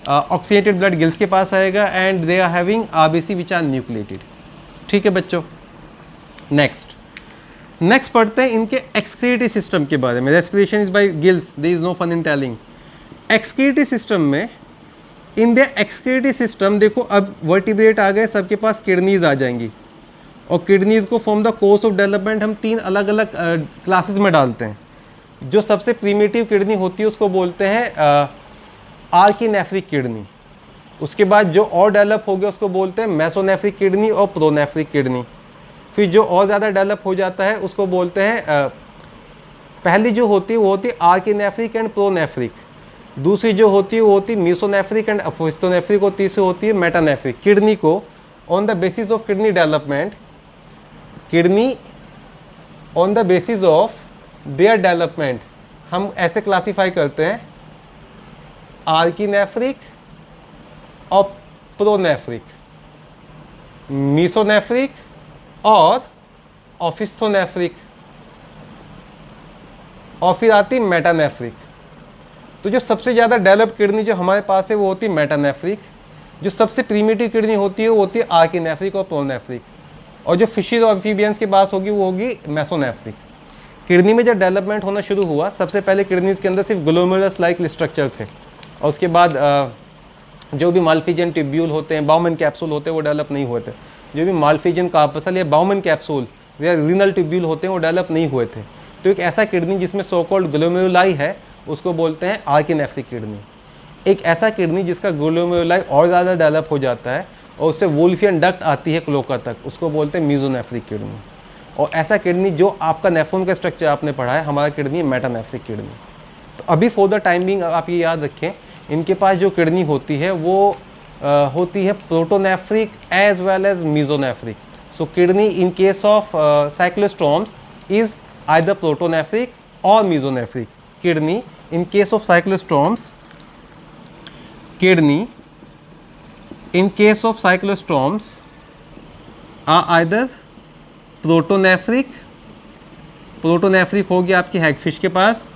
Oxygenated blood gills के पास आएगा, and they are having RBC which are nucleated. ठीक है बच्चों, next पढ़ते हैं इनके excretory system के बारे में। Respiration is by gills, there is no fun in telling. Excretory system में, इन द एक्सक्रीटरी सिस्टम देखो, अब वर्टिब्रेट आ गए, सबके पास किडनीज आ जाएंगी, और किडनीज को from the course of development हम 3 अलग अलग क्लासेस में डालते हैं। जो सबसे प्रीमिटिव किडनी होती है उसको बोलते हैं आर्किनेफ्रिक किडनी। उसके बाद जो और डेवलप हो गया उसको बोलते हैं मेसोनेफ्रिक किडनी और प्रोनेफ्रिक किडनी। फिर जो और ज़्यादा डेवलप हो जाता है उसको बोलते हैं पहली जो होती है वो होती है आर्किनेफ्रिक एंड प्रोनेफ्रिक, दूसरी जो होती है वो होती है मेसोनेफ्रिक एंड अफोस्टोनेफ्रिक, और तीसरी होती है मेटानेफ्रिक। किडनी को on the basis of kidney development, kidney on the basis of their development हम ऐसे क्लासीफाई करते हैं आर्किनेफ्रिक और प्रोनेफ्रिक, मेसोनेफ्रिक और ऑफिस्थोनेफ्रिक, और फिर आती मेटानेफ्रिक। तो जो सबसे ज़्यादा डेवलप्ड किडनी जो हमारे पास है वो होती है मेटानेफ्रिक। जो सबसे प्रीमिटिव किडनी होती है वो होती है आर्किनेफ्रिक और प्रोनेफ्रिक, और जो फिशेज और एम्फीबियंस के पास होगी वो होगी मेसोनेफ्रिक। किडनी में जब डेवलपमेंट होना शुरू हुआ, सबसे पहले किडनीज के अंदर सिर्फ ग्लोमेरुलस लाइक स्ट्रक्चर थे, और उसके बाद जो भी माल्फिजन ट्यूब्यूल होते हैं, बाउमन कैप्सूल होते हैं, वो डेवलप नहीं हुए थे। जो भी माल्फिजन कार्पसल या बाउमन कैप्सूल या रीनल ट्यूब्यूल होते हैं वो डेवलप नहीं हुए थे। तो एक ऐसा किडनी जिसमें सो कॉल्ड ग्लोमेरुलाई है उसको बोलते हैं आर्किनेफ्रिक किडनी। एक ऐसा किडनी जिसका ग्लोमेरुलाई और ज़्यादा डेवलप हो जाता है और उससे वुल्फियन डक्ट आती है क्लोका तक, उसको बोलते हैं मेसोनेफ्रिक किडनी। और ऐसा किडनी जो आपका नेफ्रॉन का स्ट्रक्चर आपने पढ़ा है, हमारा किडनी है मेटानेफ्रिक किडनी। तो अभी फॉर द टाइम बिंग आप ये याद रखें, इनके पास जो किडनी होती है वो होती है protonephric as well as mesonephric. So kidney in case of cyclostomes is either protonephric और mesonephric. Kidney in case of cyclostomes, kidney in case of cyclostomes are either protonephric, protonephric होगी आपकी हैगफिश के पास,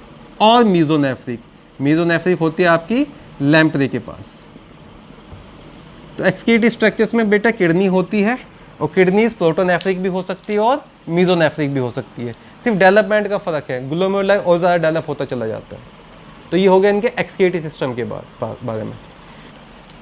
और मेसोनेफ्रिक, मेसोनेफ्रिक होती है आपकी lamprey के पास। तो एक्सक्रीटरी स्ट्रक्चर्स में बेटा किडनी होती है, और किडनीज प्रोटोनेफ्रिक भी हो सकती है और मेसोनेफ्रिक भी हो सकती है, सिर्फ डेवलपमेंट का फ़र्क है, ग्लोमेरुलाई और ज़्यादा डेवलप होता चला जाता है। तो ये हो गया इनके एक्सक्रीटरी सिस्टम के बारे में।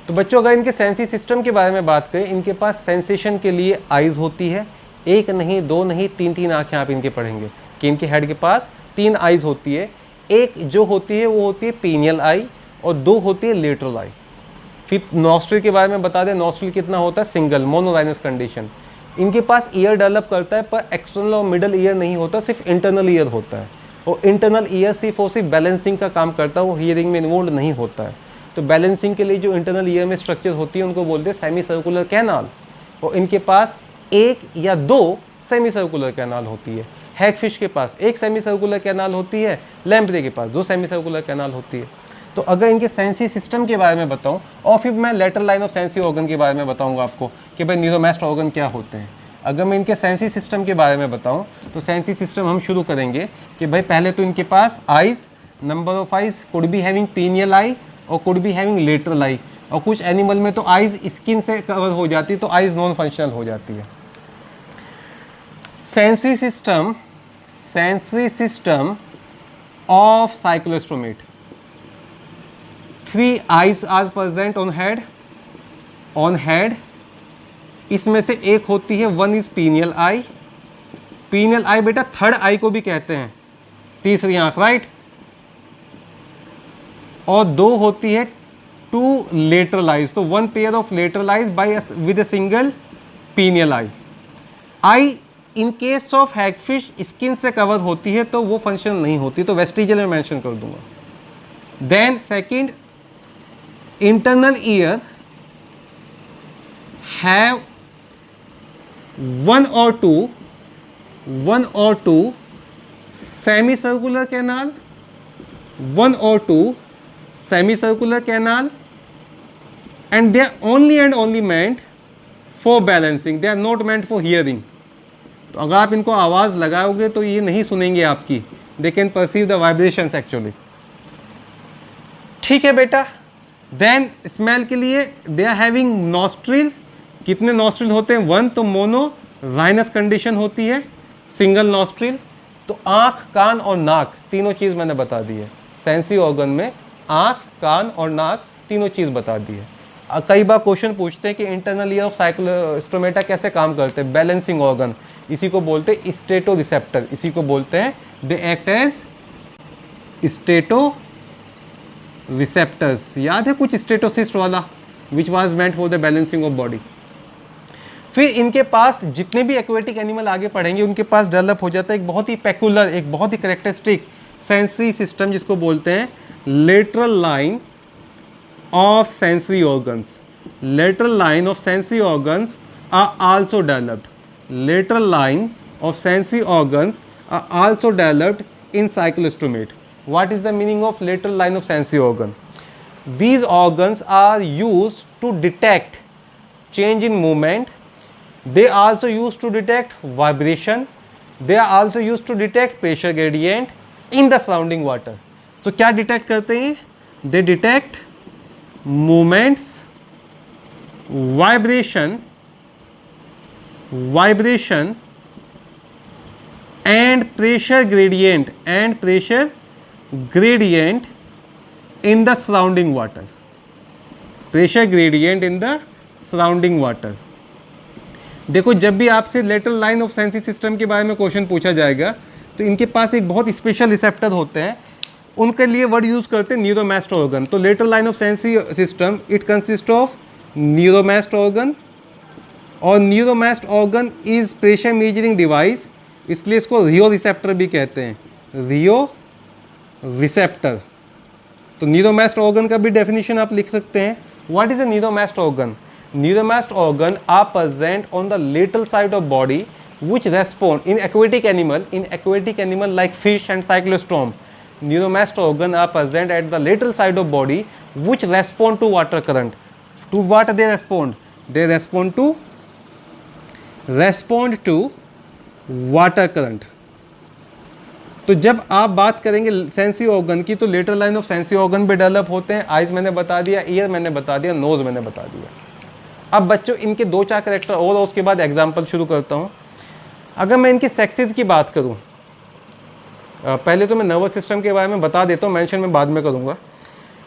तो बच्चों अगर इनके सेंसी सिस्टम के बारे में बात करें, इनके पास सेंसेशन के लिए आइज़ होती है, 1 नहीं 2 नहीं 3 आँखें आप इनके पढ़ेंगे कि इनके हेड के पास 3 आइज़ होती है। एक जो होती है वो होती है पीनियल आई, और 2 होती है लेटरल आई। फिर नॉस्ट्रिल के बारे में बता दें, नॉस्ट्रिल कितना होता है, सिंगल, मोनोलाइनस कंडीशन। इनके पास ईयर डेवलप करता है पर एक्सटर्नल और मिडल ईयर नहीं होता, सिर्फ इंटरनल ईयर होता है, और इंटरनल ईयर सिर्फ और सिर्फ बैलेंसिंग का काम करता है, वो हियरिंग में इन्वॉल्व नहीं होता है। तो बैलेंसिंग के लिए जो इंटरनल ईयर में स्ट्रक्चर होती है उनको बोलते हैं सेमी सर्कुलर कैनाल, और इनके पास 1 या 2 सेमी सर्कुलर कैनाल होती है। हैगफिश के पास 1 सेमी सर्कुलर कैनाल होती है, लैम्प्रे के पास 2 सेमी सर्कुलर कैनाल होती है। तो अगर इनके सेंसी सिस्टम के बारे में बताऊं, और फिर मैं lateral line of sensi organ के बारे में बताऊंगा आपको कि भाई न्यूरोमैस्ट ऑर्गन क्या होते हैं। अगर मैं इनके सेंसी सिस्टम के बारे में बताऊं तो सेंसी सिस्टम हम शुरू करेंगे कि भाई पहले तो इनके पास eyes, number of eyes could be having pineal eye और could be having lateral eye, और कुछ एनिमल में तो आइज़ स्किन से कवर हो जाती है, तो आइज़ नॉन फंक्शनल हो जाती है। Sensory system of cyclostomate, 3 eyes are present on head, इसमें से एक होती है, one is pineal eye. Pineal eye बेटा थर्ड आई को भी कहते हैं, तीसरी आंख, राइट। और दो होती है टू लेटरल आइज, तो one pair of lateral eyes by with a single pineal eye. Eye in case of hagfish skin से कवर होती है तो वो फंक्शन नहीं होती, तो वेस्टिजियल में मेंशन कर दूंगा। Then second, internal ear have one और two semi circular canal, one और two semi circular canal, and they are only meant for balancing, they are not meant for hearing। तो अगर आप इनको आवाज़ लगाओगे तो ये नहीं सुनेंगे आपकी, they can perceive the vibrations actually। ठीक है बेटा। देन स्मेल के लिए they are having nostril, कितने नॉस्ट्रिल होते हैं, वन, तो मोनो राइनस कंडीशन होती है, सिंगल नॉस्ट्रिल। तो आँख, कान और नाक तीनों चीज़ मैंने बता दी है। सेंसी ऑर्गन में आँख, कान और नाक तीनों चीज़ बता दी है। कई बार क्वेश्चन पूछते हैं कि इंटरनल ईयर ऑफ साइक्लोस्टोमेटा कैसे काम करते हैं, बैलेंसिंग ऑर्गन, इसी को बोलते हैं स्टेटो रिसेप्टर, इसी को बोलते हैं दे एक्ट एज स्टेटो रिसेप्टर्स। याद है कुछ स्टेटोसिस्ट वाला, which was meant for the balancing of body. फिर इनके पास जितने भी एक्वेटिक एनिमल आगे पढ़ेंगे उनके पास डेवलप हो जाता है एक बहुत ही पेकुलर, एक बहुत ही करेक्टरिस्टिक सेंसरी सिस्टम, जिसको बोलते हैं lateral line of sensory organs। Lateral line of sensory organs are also developed। Lateral line of sensory organs are also developed in cyclostomate। What is the meaning of lateral line of sensory organ? These organs are used to detect change in movement। They are also used to detect vibration। They are also used to detect pressure gradient in the surrounding water। तो क्या detect करते हैं? They detect movements, vibration and pressure gradient in the surrounding water। Pressure gradient in the surrounding water। देखो जब भी आपसे lateral line of sensory system के बारे में क्वेश्चन पूछा जाएगा तो इनके पास एक बहुत स्पेशल रिसेप्टर होते हैं, उनके लिए वर्ड यूज़ करते हैं न्यूरोमैस्ट ऑर्गन। तो lateral line of sensory system it consist of neuromast organ, और neuromast organ is pressure measuring device, इसलिए इसको रियो रिसेप्टर भी कहते हैं, रियो रिसेप्टर। तो न्यूरोमैस्ट ऑर्गन का भी डेफिनेशन आप लिख सकते हैं। What is a neuromast organ? Neuromast organ are present on the lateral side of body which respond in aquatic animal like fish and cyclostome। Neuromast organ are present at the lateral side of body which respond to water current। To what they respond? They respond to water current। तो जब आप बात करेंगे sensory organ की तो lateral line of sensory organ भी develop होते हैं। आइज मैंने बता दिया, ईयर मैंने बता दिया, नोज मैंने बता दिया। अब बच्चों इनके 2-4 कैरेक्टर और उसके बाद एग्जाम्पल शुरू करता हूँ। अगर मैं इनके सेक्सेस की बात करूँ, पहले तो मैं नर्वस सिस्टम के बारे में बता देता हूँ, मेंशन मैं बाद में करूँगा।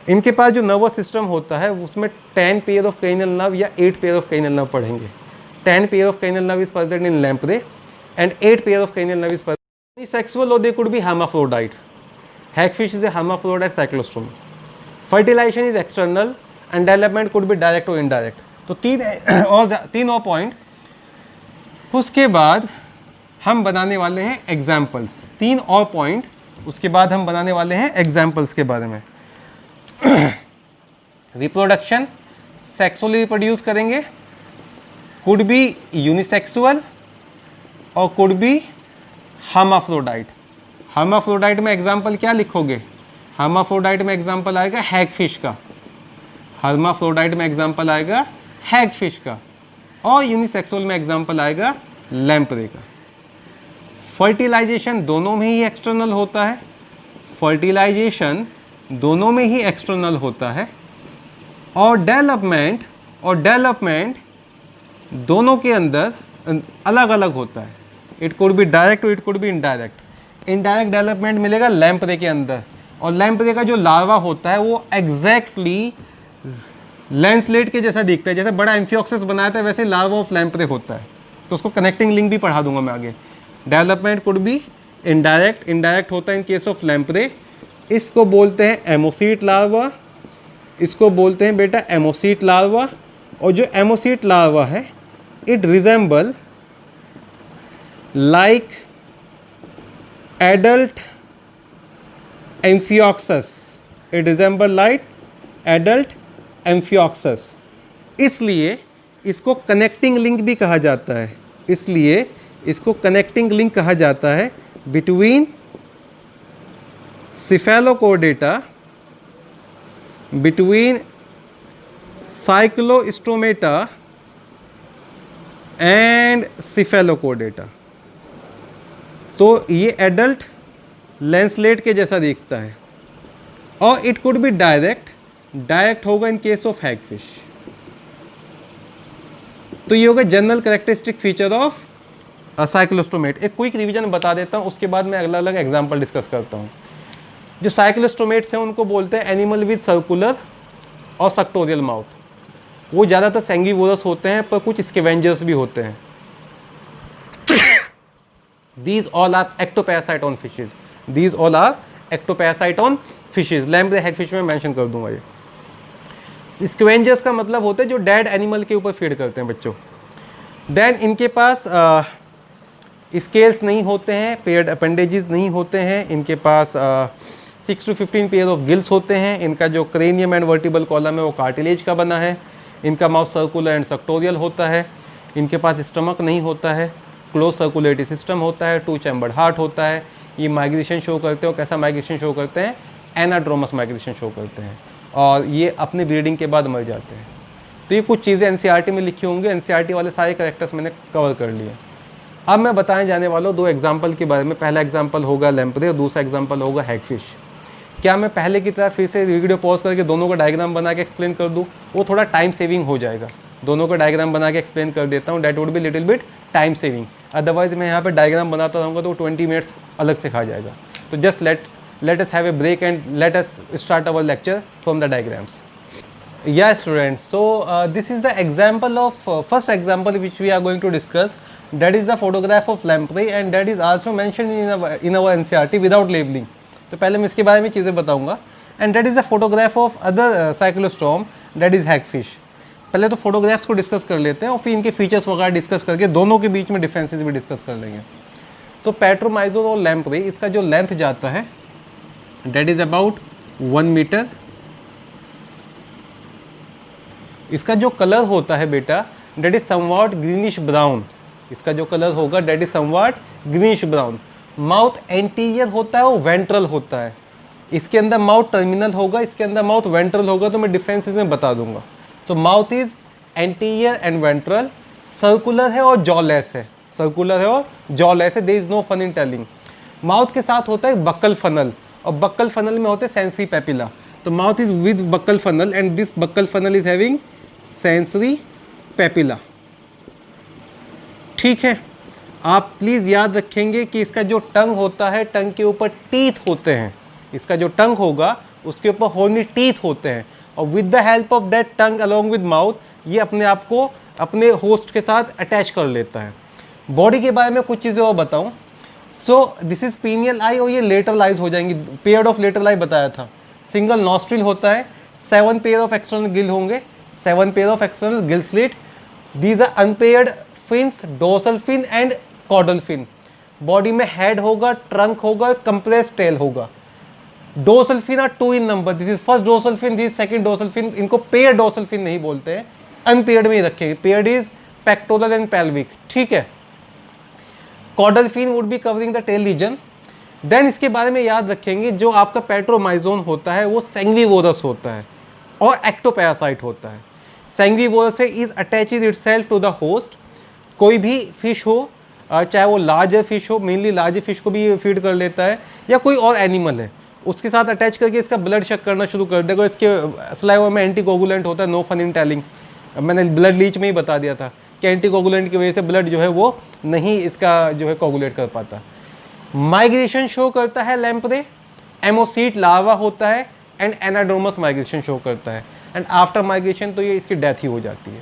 इनके पास जो नर्वस सिस्टम होता है उसमें 10 पेयर ऑफ क्रेनियल नर्व या 8 पेयर ऑफ क्रेनियल नर्व पढ़ेंगे। 10 pair of cranial nerve is present in lamprey and 8 pair of cranial nerve is present। Sexual or they could be hermaphrodite। Hagfish is a hermaphrodite cyclostome। Fertilization is external and development could be direct or indirect। तो तीन और point. उसके बाद हम बनाने वाले हैं examples, 3 और पॉइंट, उसके बाद हम बनाने वाले हैं एग्जाम्पल्स के बारे में। रिप्रोडक्शन, सेक्सुअली रिप्रोड्यूस करेंगे, कुड बी यूनिसेक्सुअल और कुड बी हर्माफ्रोडाइट। हर्माफ्रोडाइट में एग्जाम्पल क्या लिखोगे? हर्माफ्रोडाइट में एग्जाम्पल आएगा हैगफिश का, हर्माफ्रोडाइट में एग्जाम्पल आएगा हैगफिश का, और यूनिसेक्सुअल में एग्जाम्पल आएगा लैम्प्रे का। फर्टिलाइजेशन दोनों में ही एक्सटर्नल होता है, फर्टिलाइजेशन दोनों में ही एक्सटर्नल होता है, और डेवलपमेंट दोनों के अंदर अलग अलग होता है। इट कुड बी डायरेक्ट और it could be indirect. Indirect development मिलेगा लैम्प्रे के अंदर, और लैम्प्रे का जो लार्वा होता है वो एग्जैक्टली लैंसलेट के जैसा दिखता है, जैसे बड़ा एम्फियोक्सिस बनाया था वैसे लार्वा ऑफ लैम्प्रे होता है। तो उसको कनेक्टिंग लिंक भी पढ़ा दूंगा मैं आगे। Development could be indirect, indirect होता है इन केस ऑफ लैम्प्रे। इसको बोलते हैं एमोसीट लार्वा, इसको बोलते हैं बेटा एमोसीट लार्वा। और जो एमोसीट लार्वा है it resemble like adult amphioxus, it resemble like adult amphioxus. इसलिए इसको कनेक्टिंग लिंक भी कहा जाता है, इसलिए इसको कनेक्टिंग लिंक कहा जाता है बिटवीन सिफेलोकोर्डेटा, बिटवीन साइक्लोस्टोमेटा एंड सिफेलोकोर्डेटा। तो ये एडल्ट लैंसलेट के जैसा दिखता है। और it could be direct, direct होगा इन केस ऑफ हैगफिश। तो ये होगा जनरल कैरेक्टरिस्टिक फीचर ऑफ साइक्लोस्टोमेट। एक क्विक रिवीजन बता देता हूँ, उसके बाद मैं अगला अलग एग्जांपल डिस्कस करता हूँ। जो साइक्लोस्टोमेट्स हैं उनको बोलते हैं एनिमल विद सर्कुलर और सक्टोरियल माउथ। वो ज़्यादातर सैंगिवोरस होते हैं, पर कुछ स्कैवेंजर्स भी होते हैं। These all are ectoparasit on fishes. These all are ectoparasit on fishes. Lamprey hagfish में मेंशन कर दूंगा ये। स्कैवेंजर्स का मतलब होता है जो डेड एनिमल के ऊपर फीड करते हैं बच्चों। देन इनके पास स्केल्स नहीं होते हैं, पेयर्ड अपेंडेजेस नहीं होते हैं। इनके पास 6 to 15 पेयर ऑफ गिल्स होते हैं। इनका जो क्रेनियम एंड वर्टिबल कॉलम है वो कार्टिलेज का बना है। इनका माउथ सर्कुलर एंड सक्टोरियल होता है। इनके पास स्टमक नहीं होता है, क्लोज सर्कुलेटरी सिस्टम होता है, 2 चैम्बर्ड हार्ट होता है। ये माइग्रेशन शो करते हैं, और कैसा माइग्रेशन शो करते हैं? एनाड्रोमस माइग्रेशन शो करते हैं, और ये अपने ब्रीडिंग के बाद मर जाते हैं। तो ये कुछ चीज़ें एनसीईआरटी में लिखी होंगी, एनसीईआरटी वाले सारे कैरेक्टर्स मैंने कवर कर लिए। अब मैं बताने जाने वाला हूँ 2 एग्जाम्पल के बारे में। पहला एग्जाम्पल होगा लैम्प्रे और दूसरा एग्जाम्पल होगा हैगफिश। क्या मैं पहले की तरह फिर से वीडियो पॉज करके दोनों का डायग्राम बना के एक्सप्लेन कर दूँ? वो थोड़ा टाइम सेविंग हो जाएगा। दोनों का डायग्राम बना के एक्सप्लेन कर देता हूँ, that would be little bit time saving. Otherwise मैं यहाँ पे डायग्राम बनाता रहूँगा तो 20 मिनट्स अलग से खा जाएगा। तो just let us have a break and let us start our lecture from the diagrams. Yes students, so this is the example of first example which we are going to discuss, that is the photograph of lamprey and that is also mentioned in our NCERT without labeling. तो पहले मैं इसके बारे में चीज़ें बताऊंगा। and that is the photograph of other cyclostome, that is hagfish. पहले तो फोटोग्राफ्स को डिस्कस कर लेते हैं और फिर इनके फीचर्स वगैरह डिस्कस करके दोनों के बीच में डिफरेंसेस भी डिस्कस कर लेंगे। सो पैट्रोमाइजोर और लैम्प्रे, इसका जो लेंथ जाता है that is about 1 मीटर। इसका जो कलर होता है बेटा that is somewhat greenish brown. इसका जो कलर होगा that is somewhat greenish brown. Mouth anterior होता है और वेंट्रल होता है। इसके अंदर माउथ टर्मिनल होगा, इसके अंदर माउथ वेंट्रल होगा। तो मैं डिफरेंसेस में बता दूंगा। So mouth is anterior and ventral, circular है और जॉलेस है, सर्कुलर है और जॉलेस है। There is no fun in telling. Mouth के साथ होता है बक्कल फनल, और बक्कल फनल में होते हैं सेंसरी पेपिला। तो mouth is with buccal funnel and this buccal funnel is having sensory papilla. ठीक है, आप प्लीज़ याद रखेंगे कि इसका जो टंग होता है, टंग के ऊपर टीथ होते हैं। इसका जो टंग होगा उसके ऊपर होनी टीथ होते हैं, और with the help of that tongue along with mouth ये अपने आप को अपने होस्ट के साथ अटैच कर लेता है। बॉडी के बारे में कुछ चीज़ें और बताऊं। So this is pineal eye, और ये लेटरल आइज हो जाएंगी। पेयर ऑफ लेटरल आई बताया था। सिंगल नॉस्ट्रिल होता है, 7 पेयर ऑफ एक्सटर्नल गिल होंगे, 7 pair of external gill slit. These are unpaired fins, dorsal fin and caudal fin. Body में हेड होगा, ट्रंक होगा, कंप्रेस्ड टेल होगा। Dorsal fin are 2 in number. This is first dorsal fin, this second dorsal fin. इनको pair dorsal fin नहीं बोलते हैं, unpaired में ही रखेंगे। Paired is pectoral and pelvic. ठीक है, caudal fin would be covering the tail region. Then इसके बारे में याद रखेंगे, जो आपका पेट्रोमाइजोन होता है वो सैंग्विवोरस होता है और एक्टोपैरासाइट होता है। सैंग्विवोरस है is attached itself to the host. कोई भी फिश हो, चाहे वो लार्जर फिश हो, मेनली लार्जर फिश को भी फीड कर लेता है, या कोई और एनिमल है उसके साथ अटैच करके इसका ब्लड शक करना शुरू कर देगा। इसके सलाइवा में एंटीकोगुलेंट होता है, नो फन इन टेलिंग। मैंने ब्लड लीच में ही बता दिया था कि एंटीकोगुलेंट की वजह से ब्लड जो है वो नहीं इसका जो है कोगुलेट कर पाता। माइग्रेशन शो करता है लैम्प्रे, एमोसीट लार्वा होता है एंड एनाड्रोमस माइग्रेशन शो करता है, एंड आफ्टर माइग्रेशन तो ये इसकी डेथ ही हो जाती है।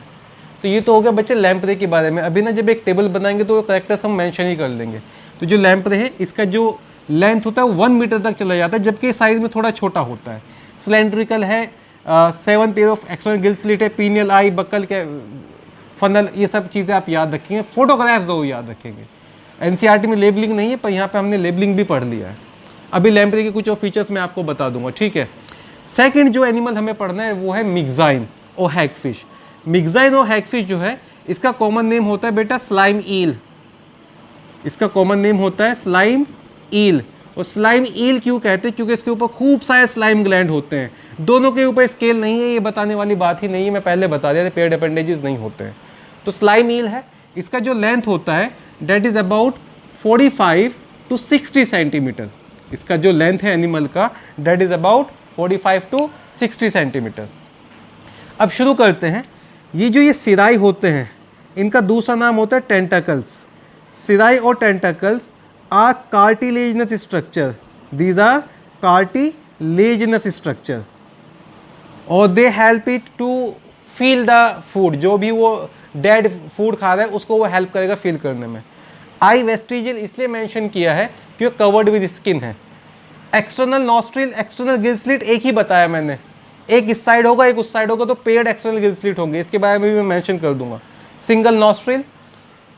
तो ये तो हो गया बच्चे लैम्प्रे के बारे में। अभी ना जब एक टेबल बनाएंगे तो वो करेक्टर्स हम मेंशन ही कर लेंगे। तो जो लैम्प्रे है इसका जो लेंथ होता है वो 1 मीटर तक चला जाता है, जबकि साइज में थोड़ा छोटा होता है। सिलेंड्रिकल है, 7 pair of external gill slit है, पीनियल आई, बक्कल के फनल, ये सब चीज़ें आप याद रखेंगे। फोटोग्राफ्स जरूर याद रखेंगे। एनसीईआरटी में लेबलिंग नहीं है, पर यहाँ पे हमने लेबलिंग भी पढ़ लिया है। अभी लैम्प्रे के कुछ और फीचर्स मैं आपको बता दूंगा, ठीक है। सेकंड जो एनिमल हमें पढ़ना है वो है मिक्साइन और हैगफिश। मिक्साइन और हैगफिश जो है इसका कॉमन नेम होता है बेटा स्लाइम ईल। इसका कॉमन नेम होता है स्लाइम ईल। और स्लाइम ईल क्यों कहते हैं? क्योंकि इसके ऊपर खूब सारे स्लाइम ग्लैंड होते हैं। दोनों के ऊपर स्केल नहीं है, ये बताने वाली बात ही नहीं है, मैं पहले बता दिया था, पेयर्ड अपेंडेजेस नहीं होते हैं। तो स्लाइम ईल है, इसका जो लेंथ होता है that is about 45 to 60 centimetre. इसका जो लेंथ है एनिमल का that is about 45 to 60 centimetre. अब शुरू करते हैं। ये सिराई होते हैं, इनका दूसरा नाम होता है टेंटाकल्स। सिराई और tentacles are cartilaginous structure, these are cartilaginous structure, और they help it to feel the food. जो भी वो डेड फूड खा रहा है उसको वो हेल्प करेगा फील करने में। आई वेस्टिजियल इसलिए मेंशन किया है क्योंकि कवर्ड विद स्किन है। External nostril, external gill slit एक ही बताया मैंने, एक इस साइड होगा एक उस साइड होगा, तो पेयर्ड एक्सटर्नल गिल स्लिट होंगे, इसके बारे में भी मैं मेंशन कर दूंगा। सिंगल नॉस्ट्रिल,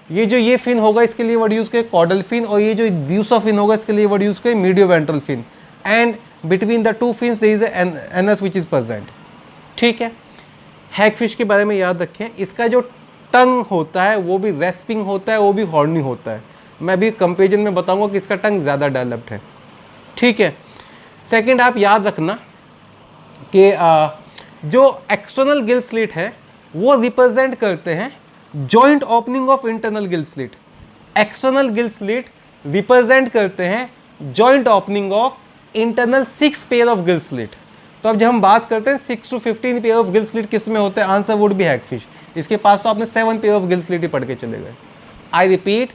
ये फिन होगा इसके लिए वर्ड यूज करें कॉडल फिन, और ये जो दूसरा फिन होगा इसके लिए वर्ड यूज करें medio ventral fin, and between the two fins there is anus which is present, ठीक है। हैगफिश के बारे में याद रखें, इसका जो टंग होता है वो भी रेस्पिंग होता है, वो भी हॉर्नी होता है। मैं भी कंपेरिजन में बताऊंगा कि इसका टंग ज़्यादा डेवलप्ड है, ठीक है। सेकंड आप याद रखना कि जो एक्सटर्नल गिल स्लिट है वो रिप्रेजेंट करते हैं joint opening of internal Gill slit. External gill slit represent करते हैं joint opening of internal 6 pair of gill slit. तो अब जब हम बात करते हैं 6 to 15 pair of gill slit किस में होते हैं, आंसर वुड बी हैगफिश। इसके पास तो आपने 7 पेयर ऑफ गिल स्लिट ही पढ़ के चले गए। आई रिपीट,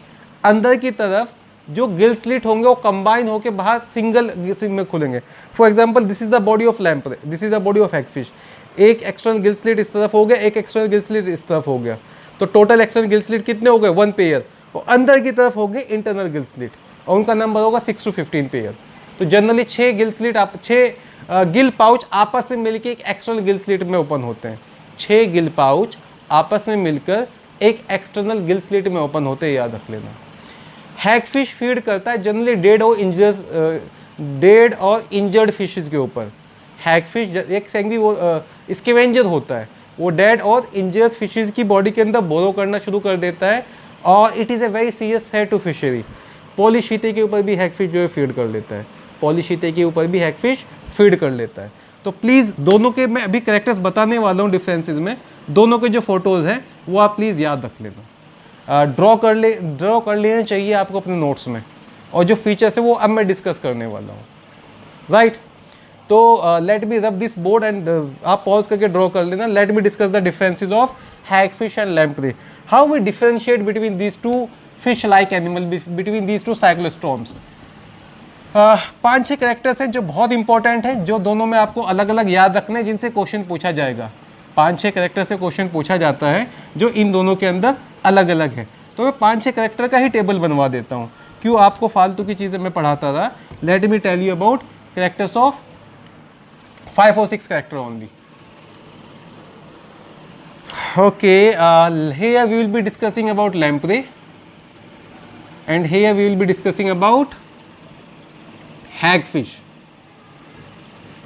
अंदर की तरफ जो गिल स्लिट होंगे वो कंबाइन होकर बाहर सिंगल में खुलेंगे। For example this is the body of lamprey, this is the body of hagfish. एक एक्सटर्नल गिल स्लिट इस तरफ हो गया, एक एक्सटर्नल गिल स्लिट इस तरफ हो गया, तो टोटल एक्सटर्नल गिल स्लिट कितने हो गए? 1 पेयर। और अंदर की तरफ हो गए इंटरनल गिल स्लिट, और उनका नंबर होगा 6 to 15 पेयर। तो generally 6 Gill slit, 6 Gill pouch आपस में मिलकर एक एक्सटर्नल गिल स्लिट में ओपन होते हैं। 6 गिल पाउच आपस में मिलकर एक एक्सटर्नल गिल स्लिट में ओपन होते हैं, याद रख लेना। हैगफिश फीड करता है जनरली डेड और इंजर्ड फिशेस के ऊपर। हैगफिश एक सेंगी वो स्कैवेंजर होता है, वो डेड और इंजर्ड फिशेस की बॉडी के अंदर बोरो करना शुरू कर देता है, और it is a very serious threat to fishery. Polychaete के ऊपर भी हैगफिश जो है फीड कर लेता है, पॉलीशीते के ऊपर भी हैगफिश फीड कर लेता है। तो प्लीज़ दोनों के मैं अभी कैरेक्टर्स बताने वाला हूँ डिफरेंसेस में, दोनों के जो फोटोज़ हैं वो आप प्लीज़ याद रख लेना। ड्रॉ कर लेना चाहिए आपको अपने नोट्स में, और जो फीचर्स है वो अब मैं डिस्कस करने वाला हूँ, राइट। तो let me rub this board and आप पॉज करके ड्रॉ कर लेना। Let me discuss the differences of hagfish and lamprey, how we differentiate between these two fish like animal, between these two cyclostomes. 5-6 characters हैं जो बहुत important हैं, जो दोनों में आपको अलग अलग याद रखना है, जिनसे क्वेश्चन पूछा जाएगा। 5-6 कैरेक्टर से क्वेश्चन पूछा जाता है जो इन दोनों के अंदर अलग अलग है। तो मैं 5-6 कैरेक्टर का ही टेबल बनवा देता हूँ, क्यों आपको फालतू की चीज़ें मैं पढ़ाता था। Let me tell you about characters of 5 or 6 character only. Okay, here we will be discussing about lamprey, and here we will be discussing about hagfish.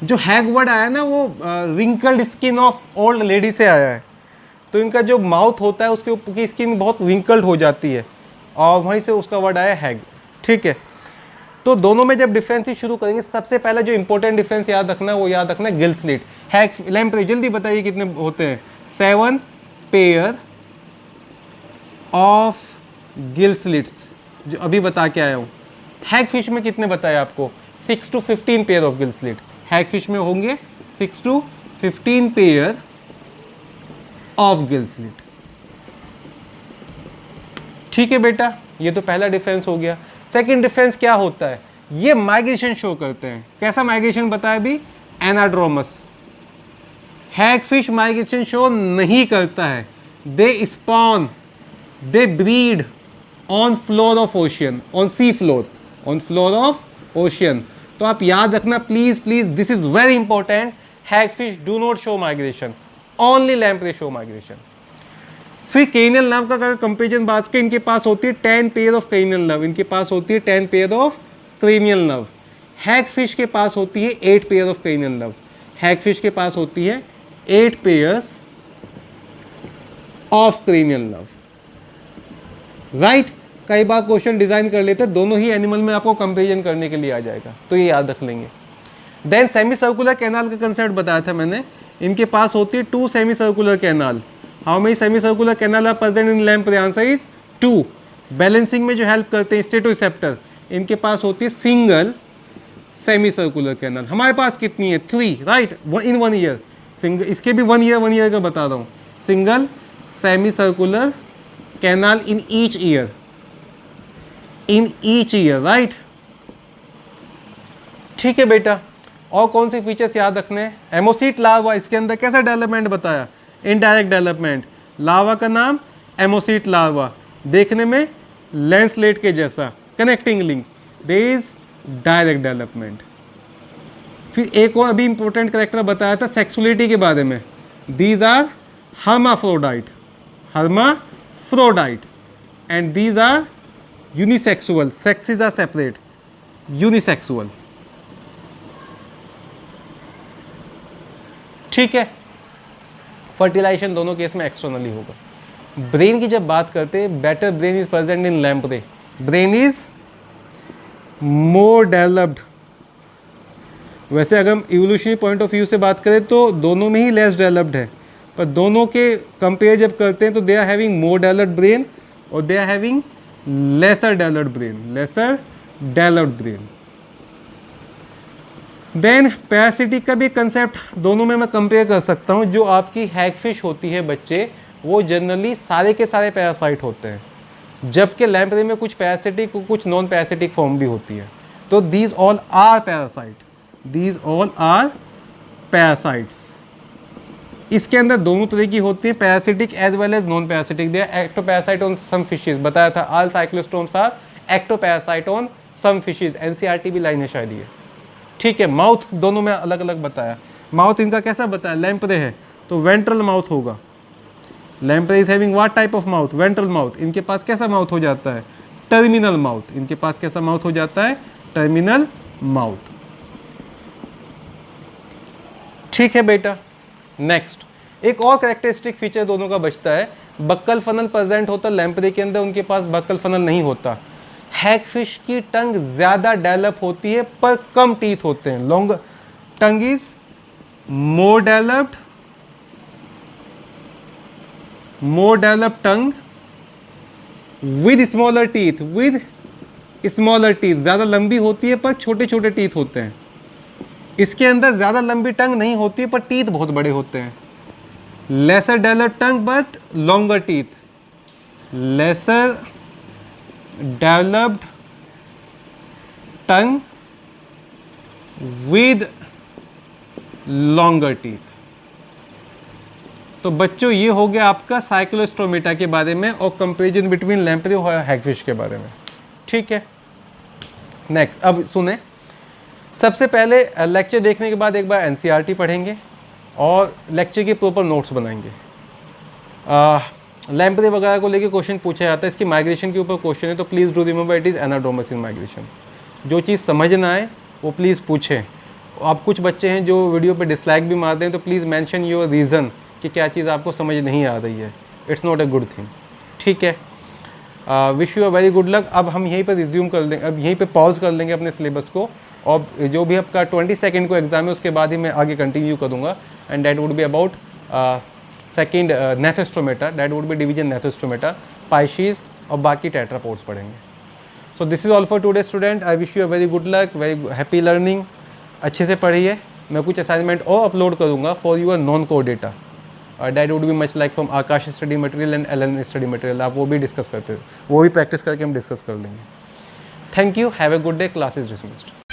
जो हैग वर्ड आया ना वो wrinkled skin of old lady से आया है। तो इनका जो माउथ होता है उसके ऊपर की स्किन बहुत रिंकल्ड हो जाती है, और वहीं से उसका वर्ड आया हैग, ठीक है। तो दोनों में जब डिफरेंस शुरू करेंगे, सबसे पहला जो इंपॉर्टेंट डिफरेंस याद रखना है वो याद रखना है गिल स्लिट। हैग लैम्प्रे जल्दी बताइए कितने होते हैं? 7 पेयर ऑफ गिल स्लिट्स, जो अभी बता के आया हूँ। हैगफिश में कितने बताया आपको? 6 to 15 pair of gill slit. Hagfish में होंगे 6 to 15 pair of gill slit, ठीक है बेटा। ये तो पहला डिफरेंस हो गया। सेकंड डिफरेंस क्या होता है? ये माइग्रेशन शो करते हैं। कैसा माइग्रेशन बताया अभी? एनाड्रोमस। हैगफिश माइग्रेशन शो नहीं करता है। They spawn, they breed on floor of ocean, on sea floor, on floor of ocean. तो आप याद रखना please please, this is very important. Hagfish do not show migration, only lamprey show migration. फिर cranial nerve का अगर comparison बात करें, इनके पास होती है 10 पेयर ऑफ क्रेनियल नर्व, इनके पास होती है 10 pair of cranial nerve. Hagfish के पास होती है 8 pair of cranial nerve. Hagfish के पास होती है 8 pairs of cranial nerve. Right, कई बार क्वेश्चन डिजाइन कर लेते हैं, दोनों ही एनिमल में आपको कंपेरिजन करने के लिए आ जाएगा, तो ये याद रख लेंगे। देन सेमी सर्कुलर कैनाल का कंसेप्ट बताया था मैंने। इनके पास होती है 2 semi circular canal. How many semi circular canal are present in lamprey? Answer is 2। Balancing में जो हेल्प करते हैं स्टेटोरिसेप्टर, इनके पास होती है सिंगल सेमी सर्कुलर कैनाल। हमारे पास कितनी है? 3, राइट, इन 1 ईयर। सिंगल, इसके भी 1 ईयर का बता रहा हूँ। Single semi circular canal in each year, in each year, right. ठीक है बेटा, और कौन से फीचर्स याद रखने हैं? एमोसीट लार्वा, इसके अंदर कैसा डेवलपमेंट बताया? Indirect development. लार्वा का नाम एमोसीट लार्वा, देखने में लैंसलेट के जैसा, connecting link, there is direct development. फिर एक और अभी इंपॉर्टेंट कैरेक्टर बताया था सेक्सुअलिटी के बारे में। These are hermaphrodite, hermaphrodite, and these are unisexual, sexes are separate, unisexual। ठीक है, फर्टिलाइजेशन दोनों केस में एक्सटर्नली होगा। ब्रेन की जब बात करते हैं, better brain is present in lamprey, brain is more developed. वैसे अगर हम इवोल्यूशनरी पॉइंट ऑफ व्यू से बात करें तो दोनों में ही लेस डेवलप्ड है, पर दोनों के कंपेयर जब करते हैं तो they are having more developed brain और they are having lesser developed brain, lesser developed brain. Then parasitic का भी कंसेप्ट दोनों में मैं कंपेयर कर सकता हूँ। जो आपकी हैगफिश होती है बच्चे, वो जनरली सारे के सारे पैरासाइट होते हैं, जबकि लैम्प्रे में कुछ पैरासिटिक और कुछ नॉन पैरासिटिक फॉर्म भी होती है। तो these all are parasite, these all are parasites. इसके अंदर दोनों तरह की होती है, parasitic as well as non parasitic. They are ectoparasite on some fishes, बताया था all cyclostomes are ectoparasite on some fishes, NCERT भी लाइन है शायद ये। ठीक है, माउथ दोनों में अलग अलग बताया। माउथ इनका कैसा बताया? लैम्प्रे है तो वेंट्रल माउथ होगा। Lamprey is having what type of mouth? Ventral mouth. इनके पास कैसा माउथ हो जाता है? Terminal mouth. इनके पास कैसा माउथ हो जाता है? Terminal mouth. ठीक है बेटा, नेक्स्ट एक और कैरेक्टरिस्टिक फीचर दोनों का बचता है, बक्कल फनल प्रेजेंट होता है लैम्प्रे के अंदर, उनके पास बक्कल फनल नहीं होता। हैगफिश की टंग ज्यादा डेवलप होती है पर कम टीथ होते हैं। Long tongue is more developed tongue with smaller teeth, with smaller teeth, ज्यादा लंबी होती है पर छोटे छोटे टीथ होते हैं। इसके अंदर ज्यादा लंबी टंग नहीं होती है पर टीथ बहुत बड़े होते हैं। Lesser developed tongue but longer teeth, lesser developed tongue with longer teeth. तो बच्चों ये हो गया आपका साइक्लोस्टोमेटा के बारे में और कंपैरिजन बिटवीन लैम्प्रे और हैगफिश के बारे में। ठीक है, नेक्स्ट अब सुने। सबसे पहले लेक्चर देखने के बाद एक बार एनसीईआरटी पढ़ेंगे और लेक्चर के प्रॉपर नोट्स बनाएंगे। लैम्प्रे वगैरह को लेके क्वेश्चन पूछा जाता है, इसकी माइग्रेशन के ऊपर क्वेश्चन है, तो please do remember it is anadromous in migration. जो चीज़ समझ ना आए वो प्लीज़ पूछें। आप कुछ बच्चे हैं जो वीडियो पे डिसलाइक भी मारते हैं, तो प्लीज़ मेंशन योर रीज़न कि क्या चीज़ आपको समझ नहीं आ रही है। It's not a good thing. ठीक है, wish you a very good luck. अब हम यहीं पर रिज्यूम कर देंगे, अब यहीं पे पॉज कर लेंगे अपने सिलेबस को, और जो भी आपका 22 सेकेंड को एग्जाम है उसके बाद ही मैं आगे कंटिन्यू करूँगा। And that would be about second Gnathostomata, that would be division Gnathostomata, Pisces और बाकी टेट्रापोड्स पढ़ेंगे। So this is all for today student. I wish you a very good luck, very happy learning. अच्छे से पढ़िए। मैं कुछ assignment और upload करूँगा for your non core data, that would be much like from Aakash study material and Allen study material. आप वो भी डिस्कस करते, वो भी प्रैक्टिस करके हम डिस्कस कर लेंगे। Thank you, have a good day, class is dismissed.